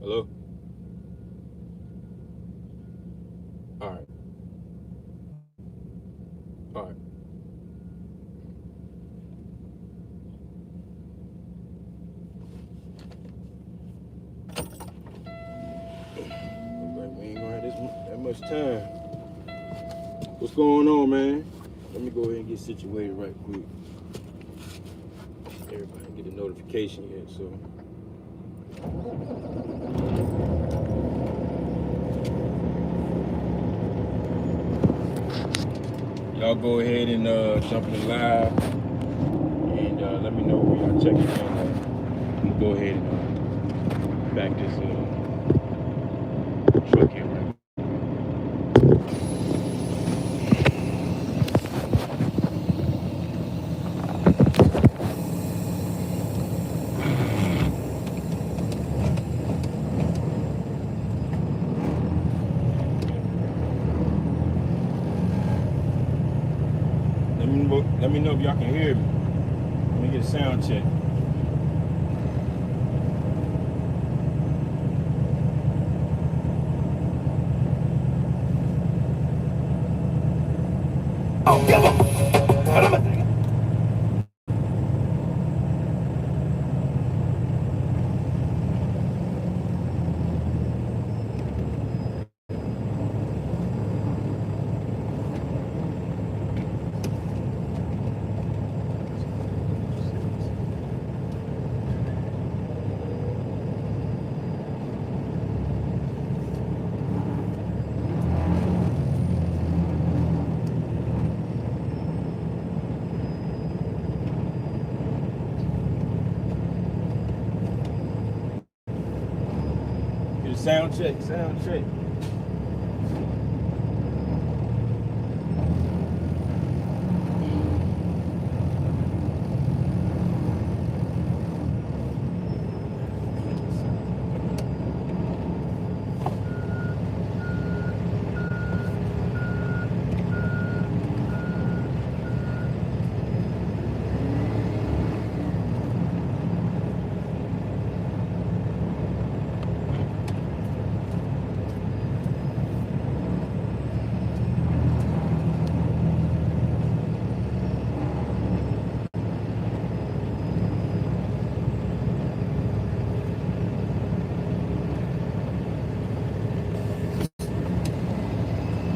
Hello? All right. All right. Looks like we ain't gonna have that much time. What's going on, man? Let me go ahead and get situated right quick. Everybody get a notification yet, so. Y'all go ahead and jump in live and let me know where y'all checking in. I'm gonna go ahead and back this truck here right. Let me know if y'all can hear me. Let me get a sound check. Oh, come on. Get a sound check, sound check.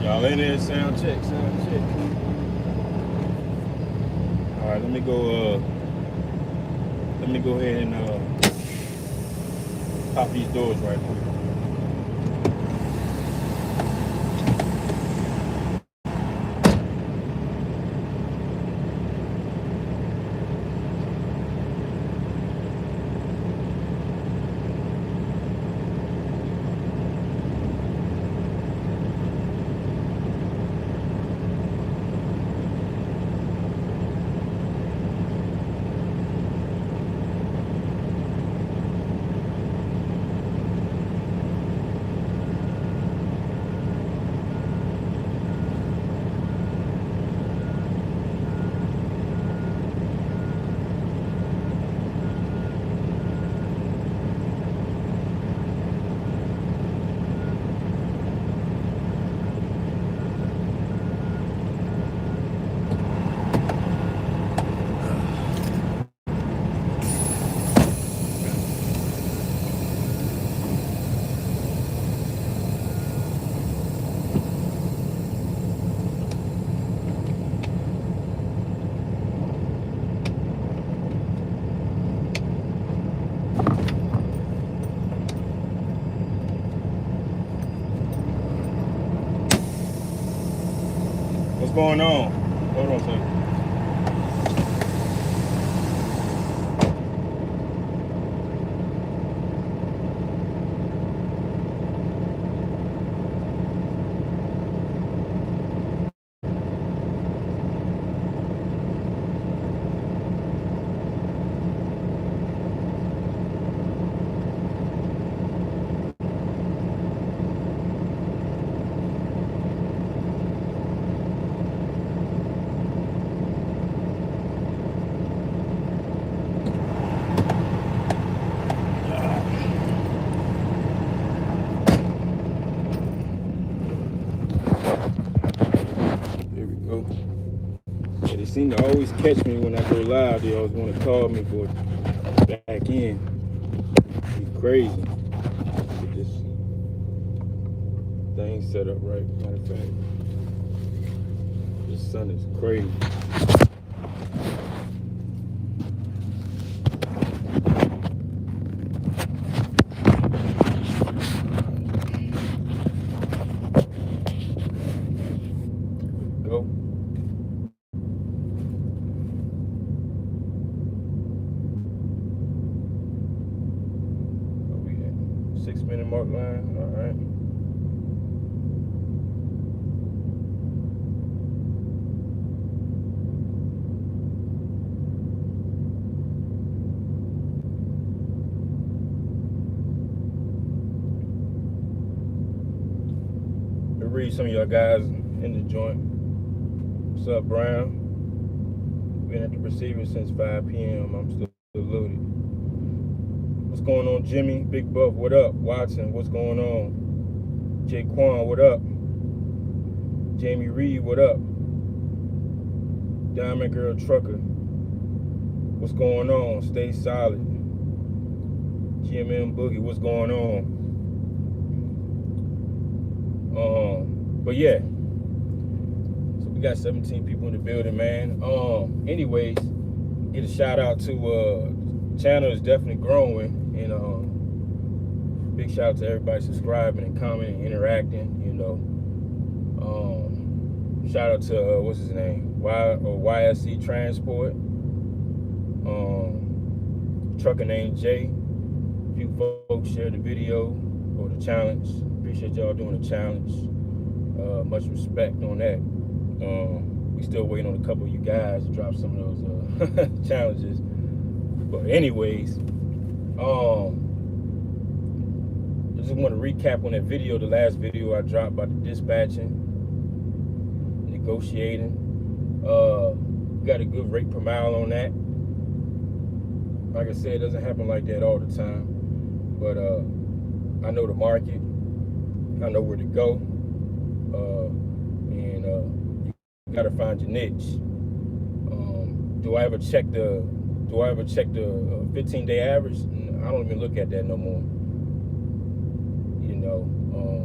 Y'all in there? Sound check, sound check. All right, let me go ahead and pop these doors right quick. What's going on? Hold on a second. seem to always catch me when I go live. They always want to call me for back in. It's crazy. Get this thing set up right. Matter of fact, this sun is crazy. Go. Oh, we at 6-minute mark line. All right. Read some of y'all guys in the joint. What's up, Brown? Been at the receiver since 5 p.m. I'm still loaded. What's going on, Jimmy? Big Buff, what up? Watson, what's going on? Jaquan, what up? Jamie Reed, what up? Diamond Girl Trucker, what's going on? Stay solid. GMM Boogie, what's going on? But yeah, so we got 17 people in the building, man. Anyways, get a shout out to channel is definitely growing, and big shout out to everybody subscribing and commenting and interacting, you know. Shout out to what's his name, YSC Transport, trucker named Jay. A few folks shared the video or the challenge. Appreciate y'all doing the challenge. Much respect on that. We still waiting on a couple of you guys to drop some of those challenges. But anyways, I just want to recap on that video, the last video I dropped about the dispatching, negotiating. Got a good rate per mile on that. Like I said, it doesn't happen like that all the time. But I know the market. I know where to go. And you gotta find your niche. Do I ever check the 15-day average? I don't even look at that no more. You know,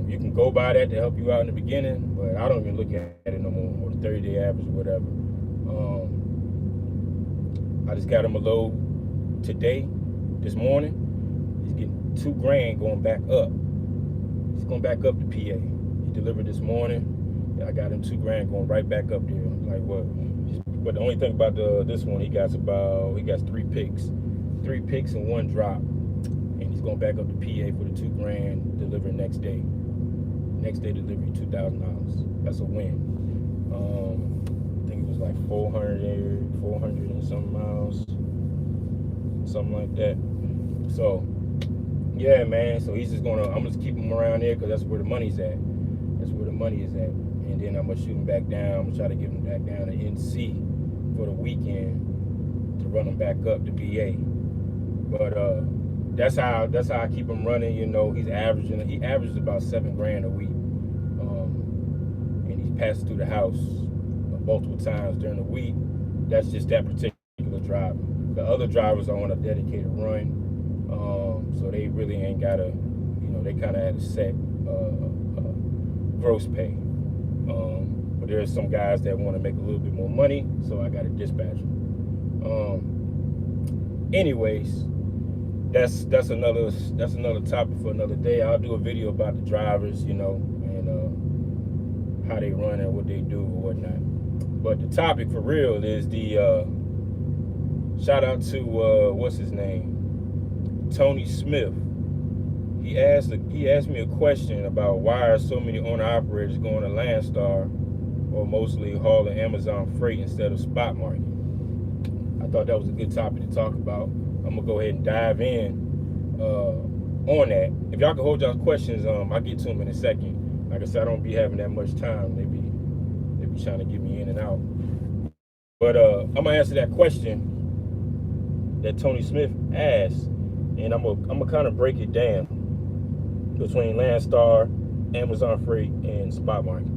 you can go by that to help you out in the beginning, but I don't even look at it no more, or the 30-day average or whatever. I just got him a load today, this morning. He's getting $2,000 going back up. He's going back up to PA. He delivered this morning. I got him $2,000 going right back up there. Like what? But the only thing about this one, he got 3 picks, 3 picks and 1 drop, and he's going back up to PA for the $2,000 delivered next day. Next day delivery, $2,000. That's a win. I think it was like 400 and some miles, something like that. So yeah, man. So he's just I'm just keep him around there because that's where the money's at. That's where the money is at. And then I'm gonna shoot him back down. I'm gonna try to get him back down to NC for the weekend to run him back up to BA. But that's how I keep him running. You know, he averages about $7,000 a week. And he's passed through the house multiple times during the week. That's just that particular driver. The other drivers are on a dedicated run. So they really ain't gotta, you know, they kind of had a set gross pay. But there's some guys that want to make a little bit more money, so I got to dispatch them. Anyways, that's another topic for another day. I'll do a video about the drivers, you know, and how they run and what they do or whatnot. But the topic for real is the shout out to what's his name, Tony Smith. He asked me a question about why are so many owner-operators going to Landstar or mostly hauling Amazon freight instead of spot market. I thought that was a good topic to talk about. I'm gonna go ahead and dive in on that. If y'all can hold y'all questions, I'll get to them in a second. Like I said, I don't be having that much time. They be trying to get me in and out. But I'm gonna answer that question that Tony Smith asked, and I'm gonna kind of break it down between Landstar, Amazon Freight, and spot market.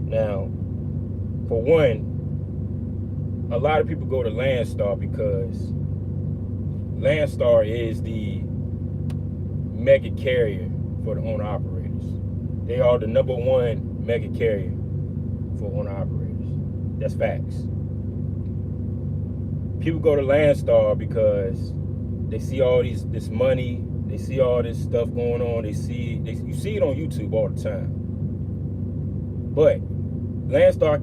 Now, for one, a lot of people go to Landstar because Landstar is the mega carrier for the owner operators. They are the #1 mega carrier for owner operators. That's facts. People go to Landstar because they see all this money, they see all this stuff going on. You see it on YouTube all the time. But Landstar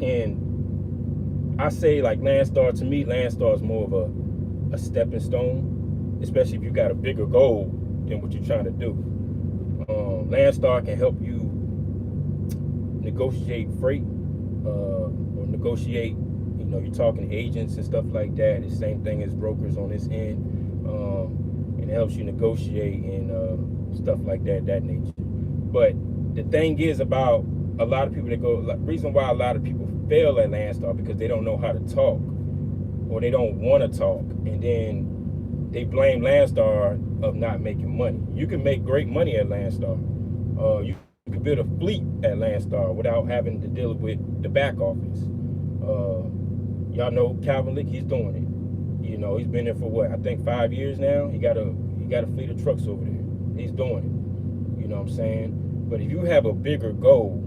I say like Landstar, to me, Landstar is more of a stepping stone, especially if you got a bigger goal than what you're trying to do. Landstar can help you negotiate freight, or negotiate, you're talking to agents and stuff like that. It's the same thing as brokers on this end. And it helps you negotiate and stuff like that nature. But the thing is about a lot of people that go, reason why a lot of people fail at Landstar because they don't know how to talk, or they don't want to talk, and then they blame Landstar of not making money. You can make great money at Landstar. You can build a fleet at Landstar without having to deal with the back office. Y'all know Calvin Lick, he's doing it. He's been there for what, I think 5 years now. He got a fleet of trucks over there. He's doing it. You know what I'm saying? But if you have a bigger goal,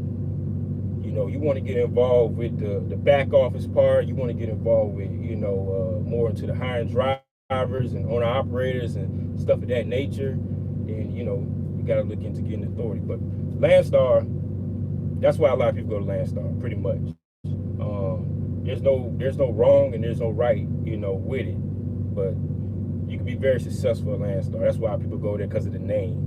you want to get involved with the back office part. You want to get involved with, more into the hiring drivers and owner operators and stuff of that nature. And, you got to look into getting authority. But Landstar, that's why a lot of people go to Landstar, pretty much. There's no wrong and there's no right, with it. But you can be very successful at Landstar. That's why people go there, because of the name.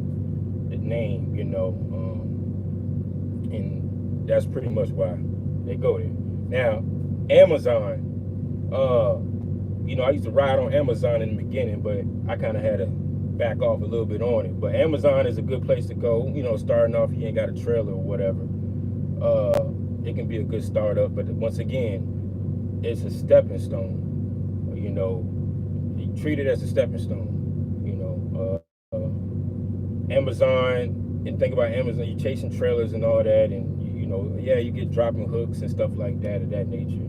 And that's pretty much why they go there. Now, Amazon, I used to ride on Amazon in the beginning, but I kind of had to back off a little bit on it. But Amazon is a good place to go, starting off, you ain't got a trailer or whatever. It can be a good startup, but once again, it's a stepping stone. You treat it as a stepping stone. Amazon, and think about Amazon, you're chasing trailers and all that, and you get dropping hooks and stuff like that of that nature.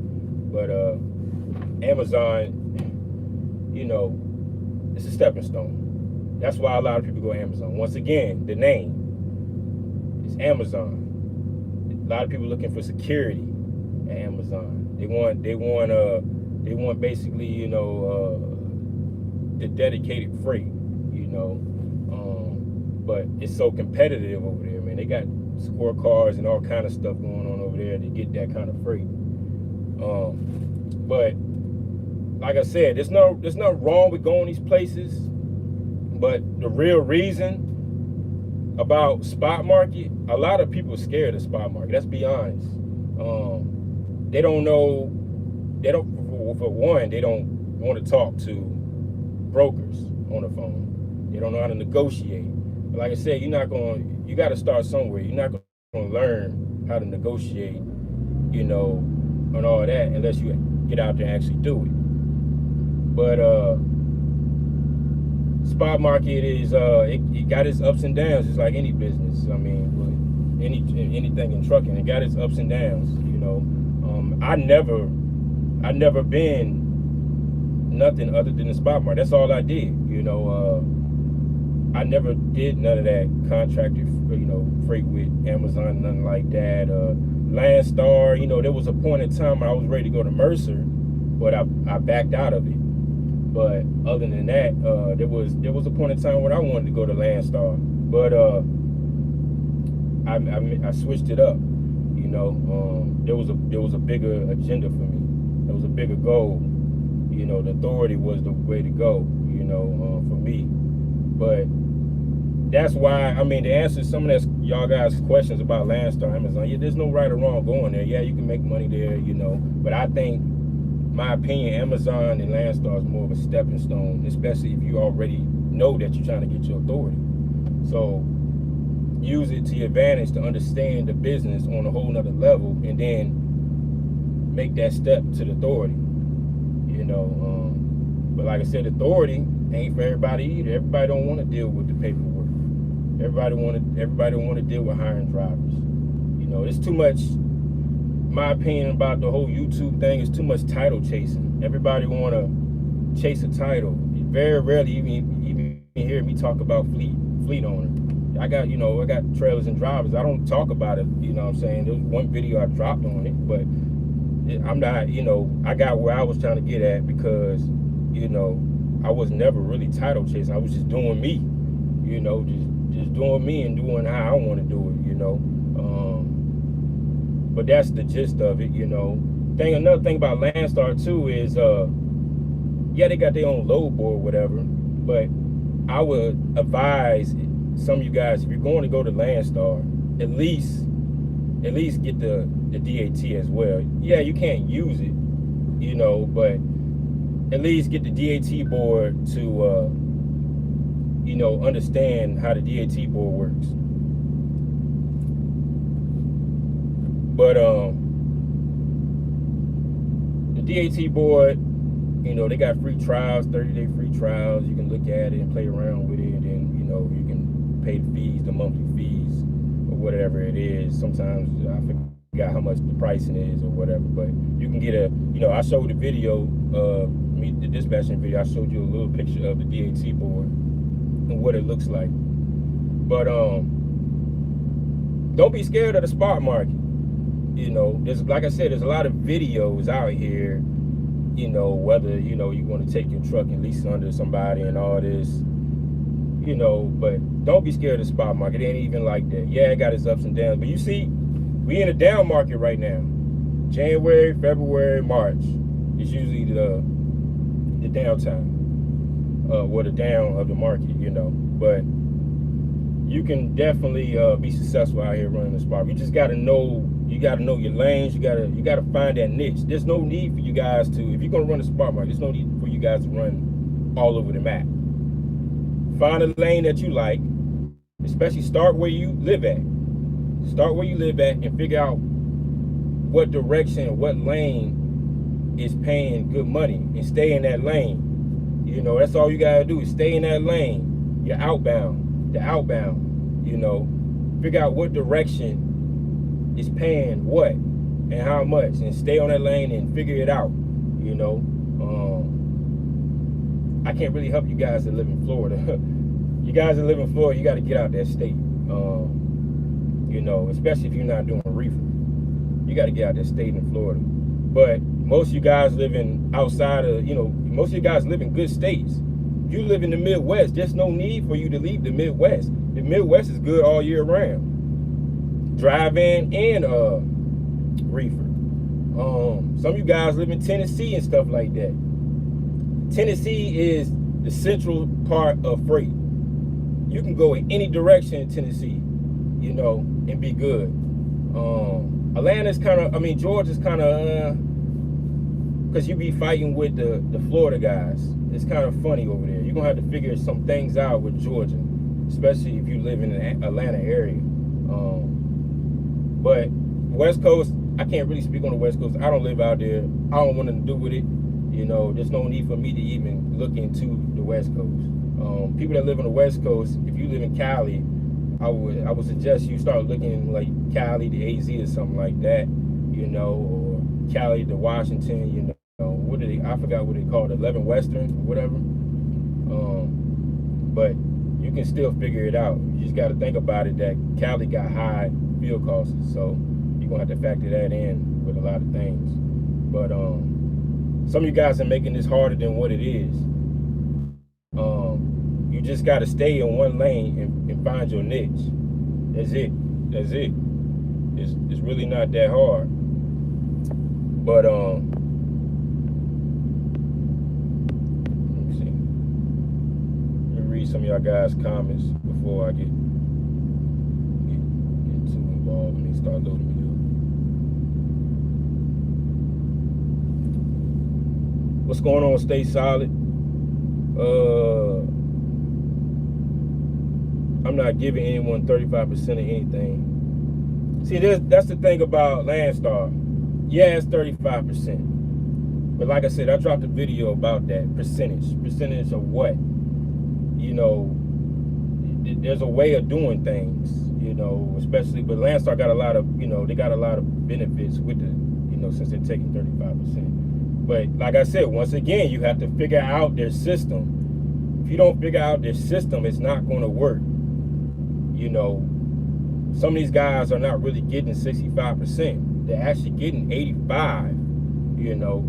But Amazon, it's a stepping stone. That's why a lot of people go Amazon. Once again, the name is Amazon. A lot of people looking for security at Amazon. They want basically, the dedicated freight, but it's so competitive over there, man. They got scorecards and all kind of stuff going on over there to get that kind of freight. But like I said, there's nothing wrong with going these places, but the real reason about spot market, a lot of people are scared of spot market. Let's be honest. They don't know. They don't want to talk to brokers on the phone. They don't know how to negotiate. But like I said, you got to start somewhere. You're not going to learn how to negotiate, and all that, unless you get out there and actually do it. But spot market is it got its ups and downs, just like any business. I mean, anything in trucking, it got its ups and downs. I never been nothing other than the spot market. That's all I did. I never did none of that contracted, freight with Amazon, nothing like that. Landstar, there was a point in time where I was ready to go to Mercer, but I backed out of it. But other than that, there was a point in time where I wanted to go to Landstar, but I switched it up. There was a bigger agenda for me. There was a bigger goal. The authority was the way to go. For me. But that's why, to answer some of y'all guys' questions about Landstar, Amazon, there's no right or wrong going there. Yeah, you can make money there, but I think, my opinion, Amazon and Landstar is more of a stepping stone, especially if you already know that you're trying to get your authority. So use it to your advantage to understand the business on a whole nother level, and then make that step to the authority. But like I said, authority ain't for everybody either. Everybody don't want to deal with the paperwork. Everybody don't want to deal with hiring drivers. It's too much. My opinion about the whole YouTube thing is too much title chasing. Everybody want to chase a title. Very rarely even hear me talk about fleet owner. I got trailers and drivers. I don't talk about it. You know what I'm saying? There's one video I dropped on it, but I'm not. I got where I was trying to get at because I was never really title chasing. I was just doing me. Just doing me and doing how I want to do it. But that's the gist of it. Another thing about Landstar too is yeah, they got their own load board, whatever. But I would advise some of you guys, if you're going to go to Landstar, at least get the DAT as well. Yeah, you can't use it, but at least get the DAT board to understand how the DAT board works. But the DAT board, they got free trials, 30-day free trials. You can look at it and play around with it, and you can pay the fees, the monthly fees, or whatever it is. Sometimes I forgot how much the pricing is or whatever, but you can get I showed the video, the dispatching video. I showed you a little picture of the DAT board and what it looks like. But don't be scared of the spot market. There's, like I said, there's a lot of videos out here. Whether you want to take your truck and lease it under somebody and all this, but don't be scared of the spot market. It ain't even like that. Yeah, it got its ups and downs, but you see, we in a down market right now. January, February, March is usually the downtime, or the down of the market, but you can definitely be successful out here running the spot. You just gotta know. You gotta know your lanes. You gotta find that niche. There's no need for you guys to, if you're gonna run a spot market, there's no need for you guys to run all over the map. Find a lane that you like. Especially start where you live at. Start where you live at and figure out what direction, what lane is paying good money, and stay in that lane. That's all you gotta do is stay in that lane. You're outbound, the outbound. Figure out what direction is paying what and how much, and stay on that lane and figure it out. I can't really help you guys that live in Florida. You guys that live in Florida, you got to get out that state. Especially if you're not doing reefer, you got to get out that state in Florida. But most of you guys living outside of, most of you guys live in good states. If you live in the Midwest, there's no need for you to leave the Midwest. The Midwest is good all year round. Drive-in and reefer. Some of you guys live in Tennessee and stuff like that. Tennessee is the central part of freight. You can go in any direction in Tennessee, and be good. Atlanta's Georgia's kind of, because you be fighting with the Florida guys. It's kind of funny over there. You're gonna have to figure some things out with Georgia, especially if you live in the Atlanta area. But West Coast, I can't really speak on the West Coast. I don't live out there. I don't want nothing to do with it. There's no need for me to even look into the West Coast. People that live on the West Coast, if you live in Cali, I would suggest you start looking like Cali to AZ or something like that, or Cali to Washington, I forgot what they call it, 11 Western or whatever. But you can still figure it out. You just got to think about it that Cali got high fuel costs, so you're gonna have to factor that in with a lot of things. But some of you guys are making this harder than what it is. You just got to stay in one lane and find your niche. That's it. It's really not that hard. But let me see. Let me read some of y'all guys' comments before I get too involved. Let me start loading me up. What's going on? Stay solid. I'm not giving anyone 35% of anything. See, that's the thing about Landstar. Yeah, it's 35%. But like I said, I dropped a video about that percentage. Percentage of what? There's a way of doing things, especially, but Landstar got a lot of, they got a lot of benefits with it, since they're taking 35%. But like I said, once again, you have to figure out their system. If you don't figure out their system, it's not going to work. You know, some of these guys are not really getting 65%. They're actually getting 85. You know,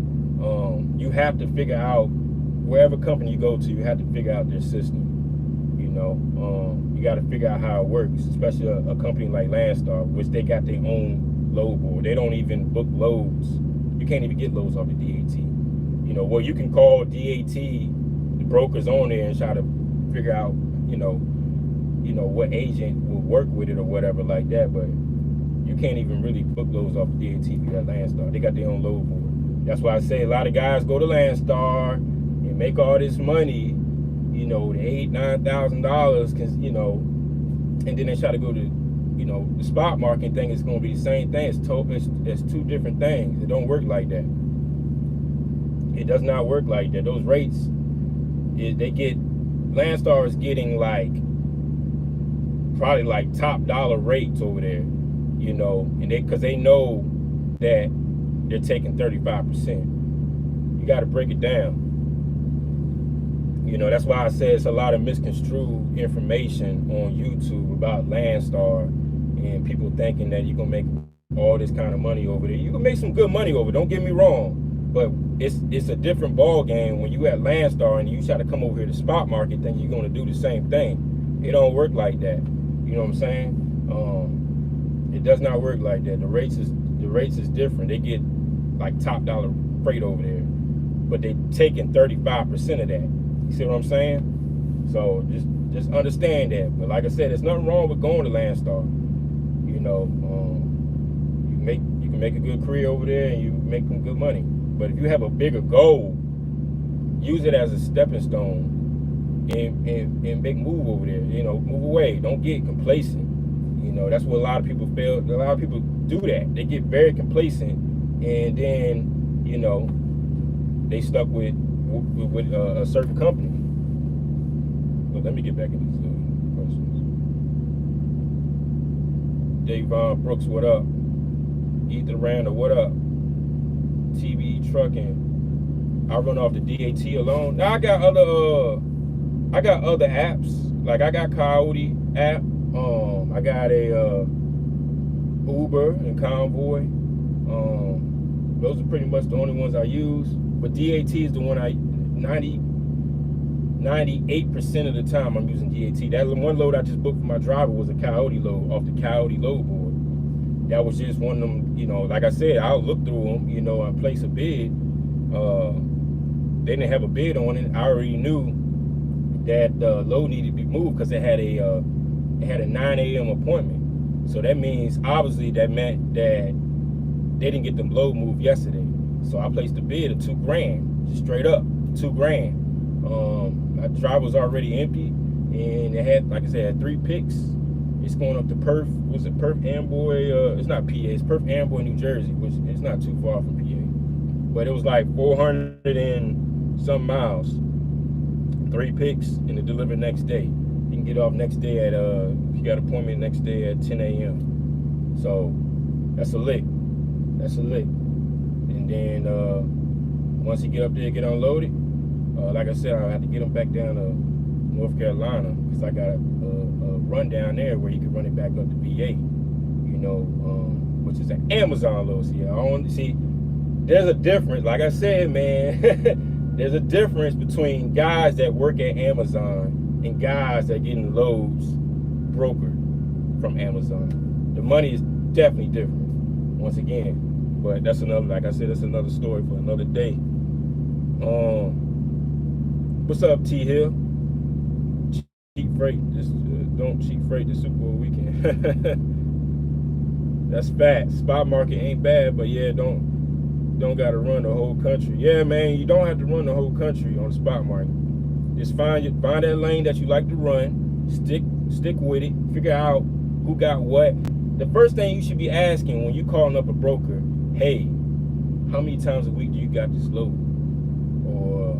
you have to figure out, wherever company you go to, you have to figure out their system. You know, you got to figure out how it works, especially a company like Landstar, which they got their own load board. They don't even book loads. You can't even get loads off the DAT. You know, well, you can call DAT, the brokers on there, and try to figure out, you know what agent will work with it or whatever like that. But you can't even really book loads off the DAT via Landstar. They got their own load board. That's why I say a lot of guys go to Landstar and make all this money, you know, the $8,000-9,000, cause and then they try to go to, the spot market thing. Is going to be the same thing. It's two different things. It don't work like that. It does not work like that. Those rates, Landstar is getting probably like top dollar rates over there, and because they know that they're taking 35%. You got to break it down. That's why I say it's a lot of misconstrued information on YouTube about Landstar, and people thinking that you're gonna make all this kind of money over there. You can make some good money over, don't get me wrong, but it's a different ball game when you at Landstar and you try to come over here to spot market, then you're gonna do the same thing. It don't work like that. You know what I'm saying? It does not work like that. The rates is different. They get like top dollar freight over there, but they taking 35% of that. You see what I'm saying? So just understand that. But like I said, there's nothing wrong with going to Landstar. You can make a good career over there and you make some good money. But if you have a bigger goal, use it as a stepping stone and make move over there. Move away. Don't get complacent. That's what a lot of people fail. A lot of people do that. They get very complacent, and then they stuck with a certain company. But let me get back into these questions. Davon Brooks, what up? Ethan Randall, what up? TB Trucking. I run off the DAT alone. Now I got other apps. Like I got Coyote app. I got a Uber and Convoy. Those are pretty much the only ones I use. But DAT is the one 98% of the time I'm using DAT. That one load I just booked for my driver was a Coyote load off the Coyote load board. That was just one of them, like I said, I'll look through them, and place a bid. They didn't have a bid on it. I already knew that the load needed to be moved because it had a 9 a.m. appointment. So that means, obviously, that meant that they didn't get the load moved yesterday. So I placed a bid of $2,000, just straight up, $2,000. My driver was already empty, and it had, like I said, 3 picks. It's going up to Perth. Was it Perth Amboy? It's not PA. It's Perth Amboy, New Jersey, which it's not too far from PA. But it was like 400 and some miles. 3 picks, and it delivered next day. You can get off next day at you got an appointment next day at 10 a.m. So that's a lick. That's a lick. And then once you get up there, get unloaded. Like I said, I have to get them back down to North Carolina because I got a run down there where you can run it back up to VA. Which is an Amazon load. See, there's a difference. Like I said, man, there's a difference between guys that work at Amazon and guys that are getting loads brokered from Amazon. The money is definitely different. Once again, but that's another. Like I said, that's another story for another day. What's up, T Hill? Cheap freight. Don't cheap freight the Super Bowl weekend. That's fact. Spot market ain't bad, but yeah, don't gotta run the whole country. Yeah, man, you don't have to run the whole country on the spot market. Just find that lane that you like to run. Stick with it. Figure out who got what. The first thing you should be asking when you calling up a broker, hey, how many times a week do you got this load? Or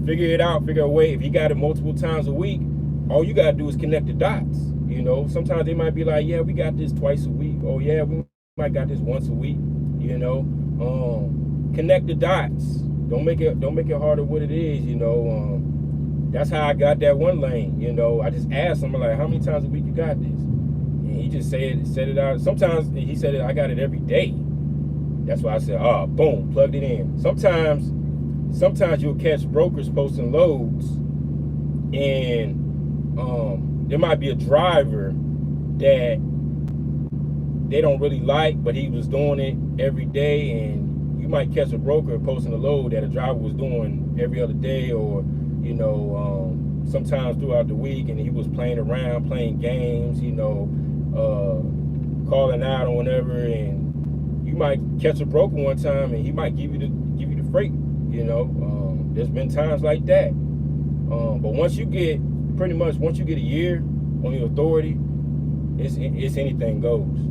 figure it out, figure a way. If you got it multiple times a week, all you gotta do is connect the dots. Sometimes they might be like, yeah, we got this twice a week. Oh yeah, we might got this once a week. connect the dots. Don't make it harder what it is, you know. That's how I got that one lane, you know. I just asked him, like, how many times a week you got this? And he just said it out. Sometimes he said I got it every day. That's why I said, oh, boom, plugged it in. Sometimes you'll catch brokers posting loads, and there might be a driver that they don't really like, but he was doing it every day, and you might catch a broker posting a load that a driver was doing every other day, or you know, sometimes throughout the week, and he was playing around, playing games, you know, calling out or whatever, and you might catch a broker one time, and he might give you the freight, you know. There's been times like that, but once you get a year on your authority, it's anything goes.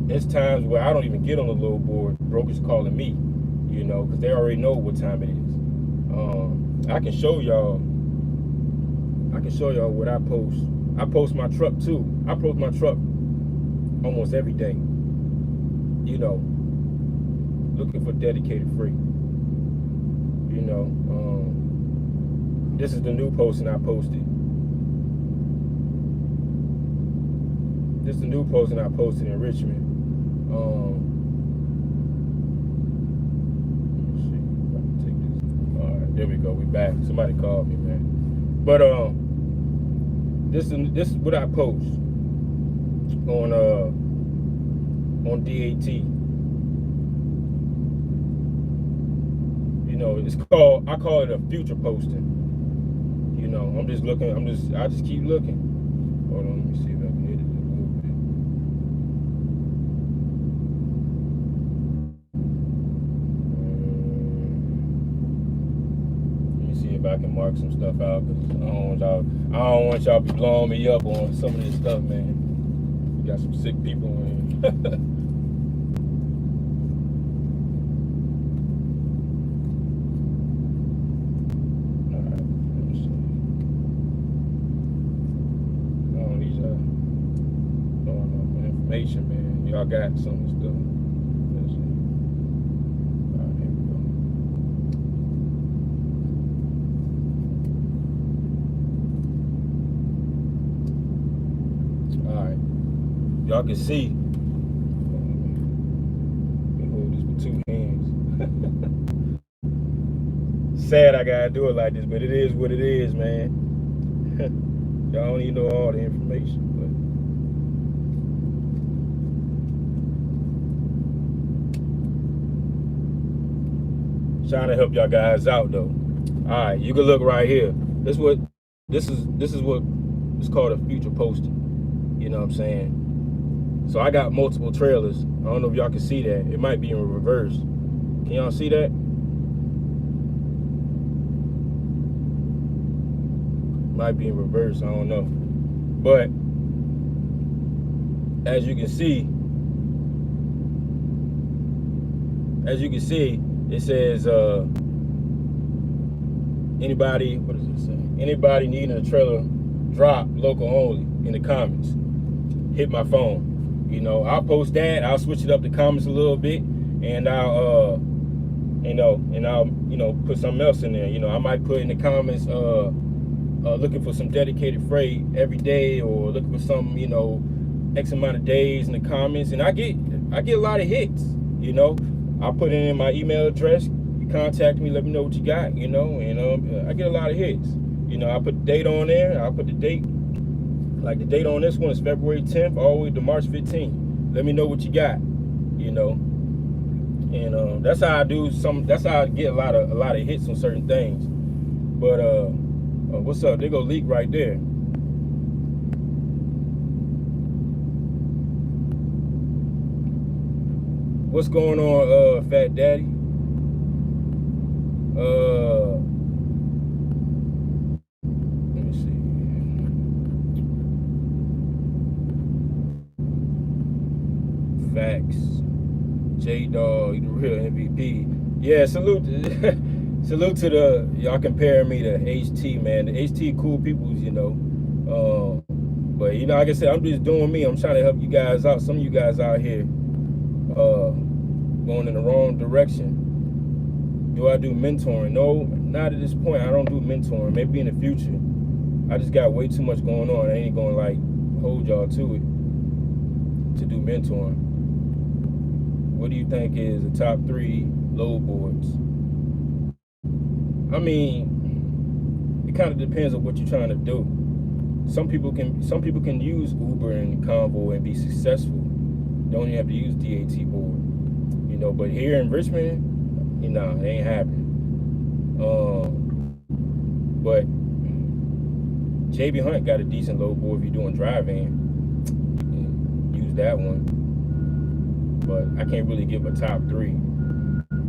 There's times where I don't even get on the load board. Brokers calling me, you know, because they already know what time it is. I can show y'all what I post. I post my truck too. I post my truck almost every day, you know, looking for dedicated freight, you know. This is the new posting I posted. This is the new posting I posted in Richmond. There we go. We back. Somebody called me, man. But this is what I post on DAT. You know, I call it a future posting. You know, I just keep looking. Hold on, let me see if I can hit it a little bit. If I can mark some stuff out, because I don't want y'all be blowing me up on some of this stuff, man. We got some sick people in here. Alright, let me see. I don't need y'all throwing off my information, man. Y'all got some of the stuff. Let's see. Alright, here we go. Y'all can see. Let me hold this with two hands. Sad I gotta do it like this, but it is what it is, man. Y'all don't even know all the information, but trying to help y'all guys out though. All right, you can look right here. This is what it's called a future posting. You know what I'm saying? So I got multiple trailers. I don't know if y'all can see that. It might be in reverse. Can y'all see that? Might be in reverse, I don't know. But as you can see, it says anybody, what does it say? Anybody needing a trailer drop local only in the comments. Hit my phone. You know, I'll post that. I'll switch it up the comments a little bit, and I'll put something else in there. You know, I might put in the comments looking for some dedicated freight every day, or looking for some, you know, X amount of days in the comments, and I get a lot of hits. You know, I'll put it in my email address. You contact me, let me know what you got. You know, and I get a lot of hits. You know, I put the date on there. I'll put the date. Like the date on this one is February 10th all the way to March 15th. Let me know what you got, you know. And that's how I do that's how I get a lot of hits on certain things. But what's up? There go Leak right there. What's going on, Fat Daddy? Let me see. Facts. J-Dog, you the real MVP. Yeah, salute to the, y'all comparing me to HT, man. The HT cool peoples, you know. But you know, like I said, I'm just doing me. I'm trying to help you guys out. Some of you guys out here going in the wrong direction. Do I do mentoring? No, not at this point. I don't do mentoring. Maybe in the future. I just got way too much going on. I ain't gonna like hold y'all to it to do mentoring. What do you think is the top 3 load boards? I mean, it kind of depends on what you're trying to do. Some people can use Uber and Convo and be successful. Don't even have to use DAT board, you know. But here in Richmond, you know, it ain't happening. But JB Hunt got a decent load board if you're doing drive-in. You can use that one. But I can't really give a top 3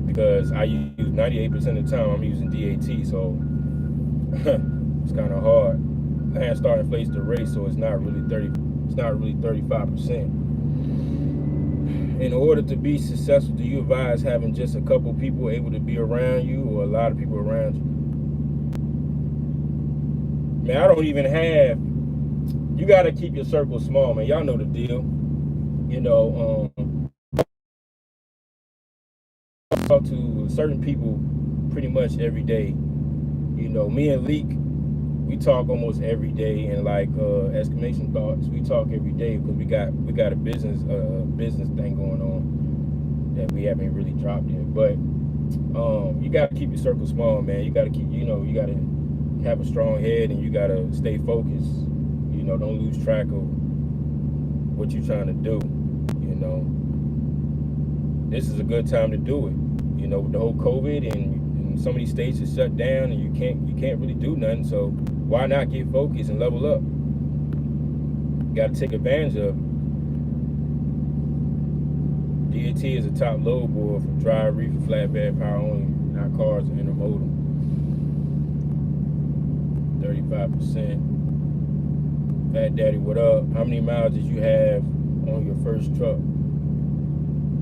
because I use 98% of the time I'm using DAT, so it's kind of hard. Landstar inflates the rate, so it's not really 35%. In order to be successful, do you advise having just a couple people able to be around you or a lot of people around you? Man, I don't even have, you got to keep your circle small, man. Y'all know the deal. You know, I talk to certain people pretty much every day. You know, me and Leak, we talk almost every day, and like exclamation thoughts, we talk every day because we got a business thing going on that we haven't really dropped yet. But you gotta keep your circle small, man. You gotta keep, you know, you gotta have a strong head and you gotta stay focused. You know, don't lose track of what you're trying to do. You know, this is a good time to do it. You know, with the whole COVID and some of these states are shut down and you can't really do nothing. So why not get focused and level up? You got to take advantage of it. DAT is a top load board for dry reefer, flatbed, power only, not cars and intermodal. 35%. Fat Daddy, what up? How many miles did you have on your first truck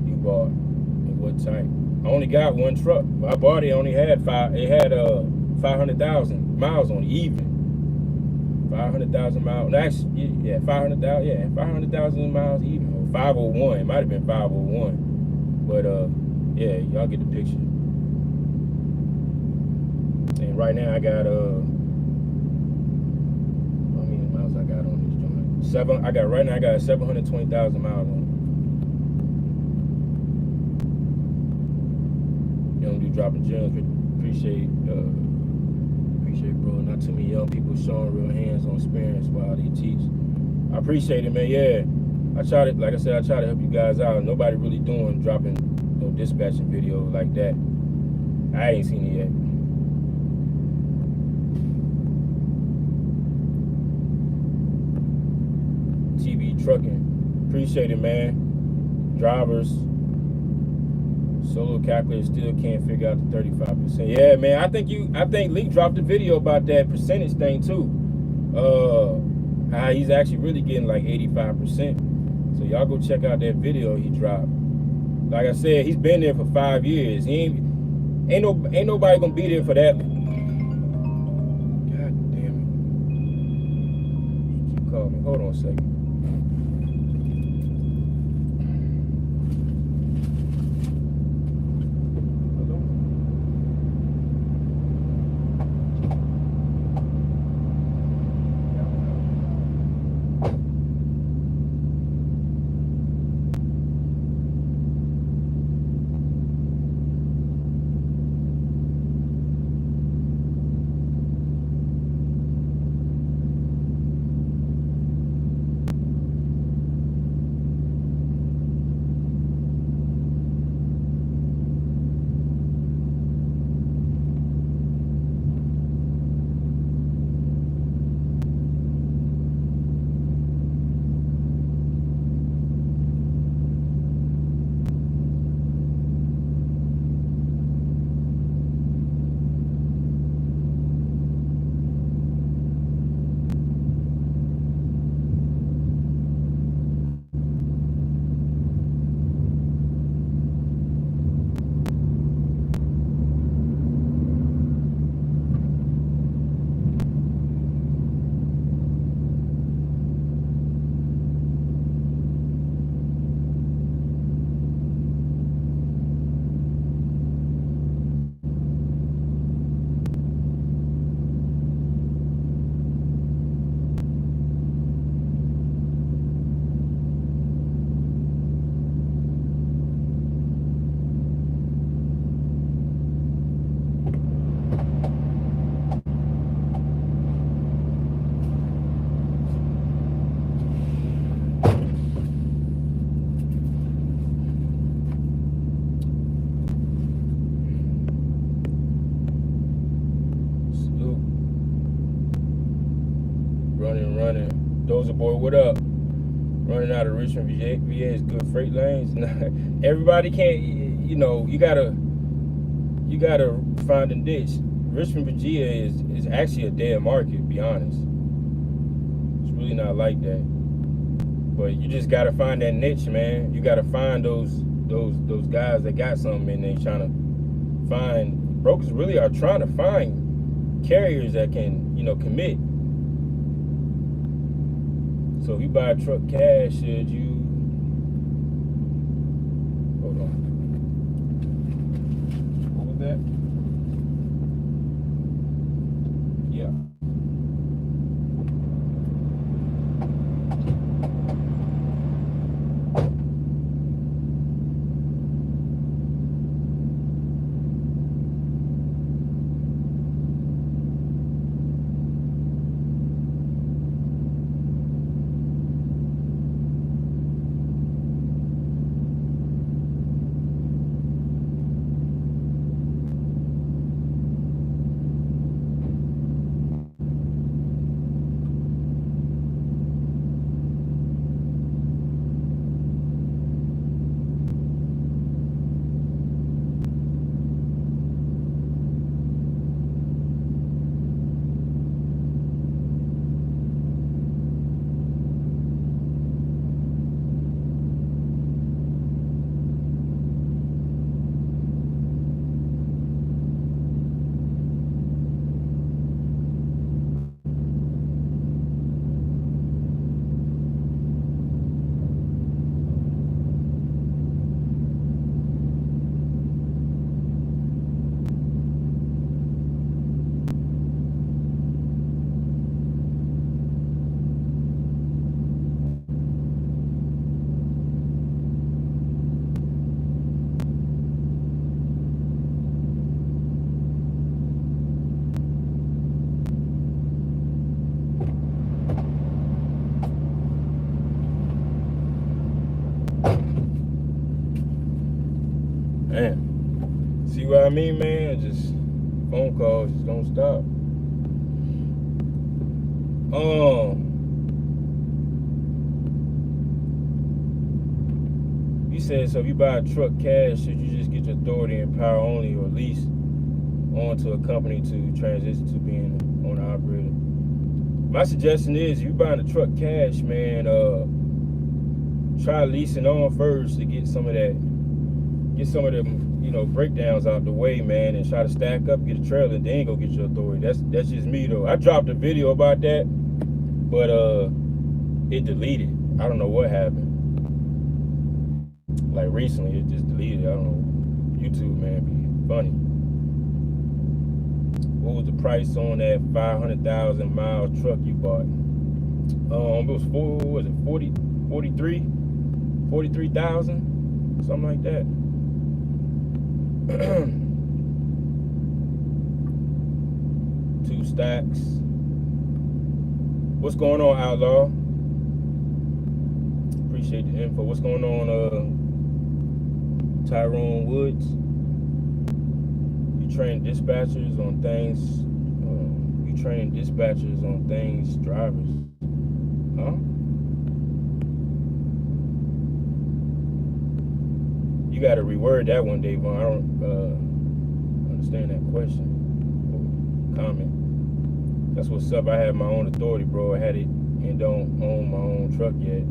you bought? And what type? I only got one truck. I bought it, only had 500,000 miles on it, even. 500,000 miles. Actually, yeah, 500,000. Yeah, 500,000 miles even. Or 501. It might have been 501. But yeah, y'all get the picture. And right now I got how many miles I got on this joint? I got 720,000 miles on it. You don't do dropping gems, but appreciate, bro. Not too many young people showing real hands-on experience while they teach. I appreciate it, man. Yeah, I try to, like I said, I try to help you guys out. Nobody really dropping no dispatching video like that. I ain't seen it yet. TV trucking, appreciate it, man. Drivers. Solo calculator still can't figure out the 35%. Yeah, man. I think Leak dropped a video about that percentage thing too. How he's actually really getting like 85%. So y'all go check out that video he dropped. Like I said, he's been there for 5 years. He ain't nobody gonna be there for that. God damn it. Keep calling me. Hold on a second. Running. Dozer boy, what up? Running out of Richmond, VA is good freight lanes. Everybody can't, you know, you gotta find a niche. Richmond, Virginia is actually a dead market, to be honest. It's really not like that. But you just gotta find that niche, man. You gotta find those guys that got something and they trying to find. Brokers really are trying to find carriers that can, you know, commit. So if you buy a truck cash, should you? Hold on. What was that? Yeah. Man, see what I mean, man? Just phone calls just don't stop. You said, so if you buy a truck cash, should you just get your authority and power only, or lease onto a company to transition to being an owner operator? My suggestion is, if you're buying a truck cash, man, try leasing on first to get some of them, you know, breakdowns out the way, man, and try to stack up, get a trailer, and then go get your authority. That's just me, though. I dropped a video about that, but it deleted. I don't know what happened. Like recently, it just deleted. I don't know. YouTube, man, be funny. What was the price on that 500,000 mile truck you bought? It was 43,000, something like that. Two stacks. What's going on, Outlaw? Appreciate the info. What's going on, Tyrone Woods? You train dispatchers on things. You train dispatchers on things, drivers. Huh? You got to reword that one, Davon. I don't understand that question or comment. That's what's up. I have my own authority, bro. I had it and don't own my own truck yet.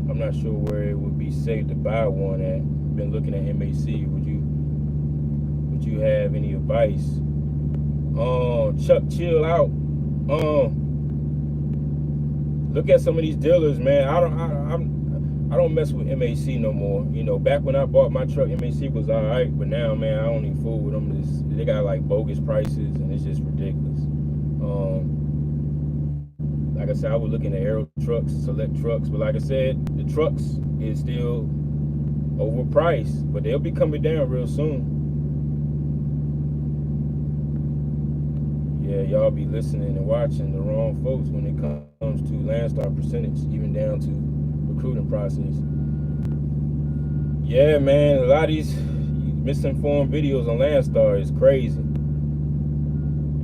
I'm not sure where it would be safe to buy one at. Been looking at MAC. Would you have any advice? Chuck, chill out. Look at some of these dealers, man. I don't mess with MAC no more. You know, back when I bought my truck, MAC was all right, but now, man, I don't even fool with them. They got like bogus prices, and it's just ridiculous. Like I said, I was looking at Aero trucks, select trucks, but like I said, the trucks is still overpriced, but they'll be coming down real soon. Yeah, y'all be listening and watching the wrong folks when it comes to Landstar percentage, even down to recruiting process. Yeah, man, a lot of these misinformed videos on Landstar is crazy.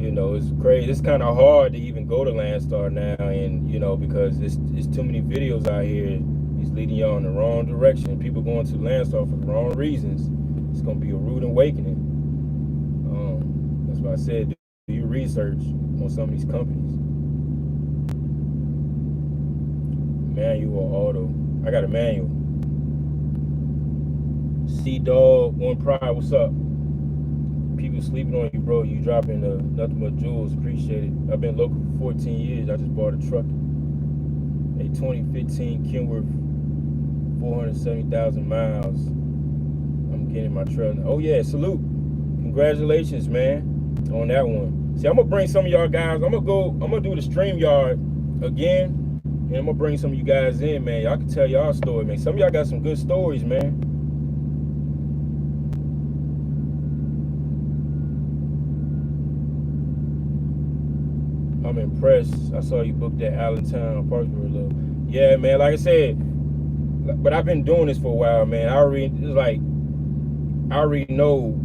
You know, it's crazy. It's kind of hard to even go to Landstar now, and you know, because it's too many videos out here. He's leading y'all in the wrong direction. People going to Landstar for the wrong reasons. It's gonna be a rude awakening. That's why I said do your research on some of these companies. Manual auto. I got a manual. Sea Dog One Pride. What's up? People sleeping on you, bro. You dropping nothing but jewels. Appreciate it. I've been local for 14 years. I just bought a truck, a 2015 Kenworth, 470,000 miles. I'm getting my truck. Oh yeah, salute. Congratulations, man, on that one. See, I'm gonna bring some of y'all guys. I'm gonna do the StreamYard again, and I'm gonna bring some of you guys in, man. Y'all can tell y'all story, man. Some of y'all got some good stories, man. I'm impressed. I saw you book that Allentown Parksville. Yeah, man. Like I said, but I've been doing this for a while, man. I already know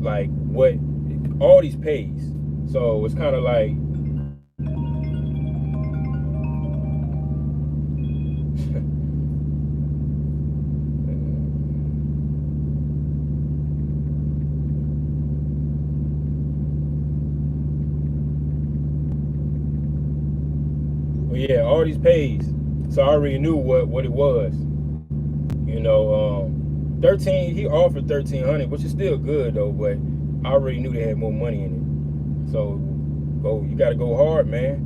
like what all these pays. So it's kind of like yeah, all these pays. So I already knew what it was. You know, 13. He offered 1,300, which is still good though. But I already knew they had more money in it. So you got to go hard, man.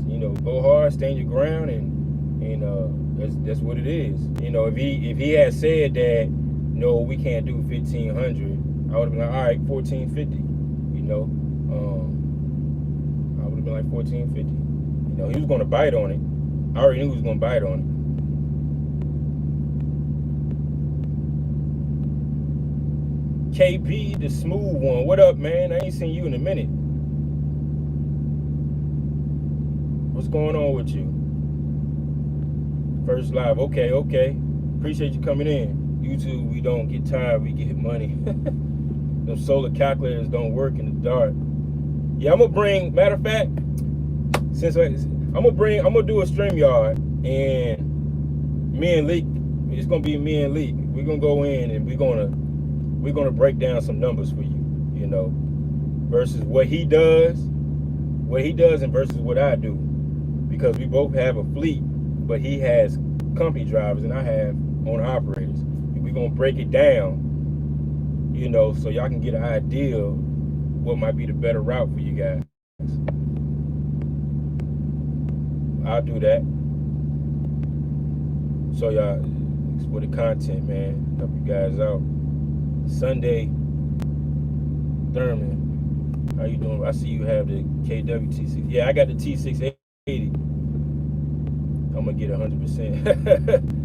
You know, go hard, stand your ground, and that's what it is. You know, if he had said that no, we can't do 1,500, I would have been like, all right, 1,450. You know, I would have been like 1,450. You know, he was going to bite on it. I already knew he was going to bite on it. KB, the smooth one. What up, man? I ain't seen you in a minute. What's going on with you? First live. Okay. Appreciate you coming in. YouTube, we don't get tired, we get money. Them solar calculators don't work in the dark. Yeah, I'm gonna bring, matter of fact, I'm gonna do a StreamYard, and me and Leak, it's gonna be me and Leak. We're gonna go in and we're gonna break down some numbers for you, you know, versus what he does and versus what I do. Because we both have a fleet, but he has company drivers and I have owner operators. We're gonna break it down, you know, so y'all can get an idea of what might be the better route for you guys. I'll do that. So y'all, for the content, man, help you guys out. Sunday, Thurman, how you doing? I see you have the KW T6. Yeah, I got the T680. I'm gonna get 100%.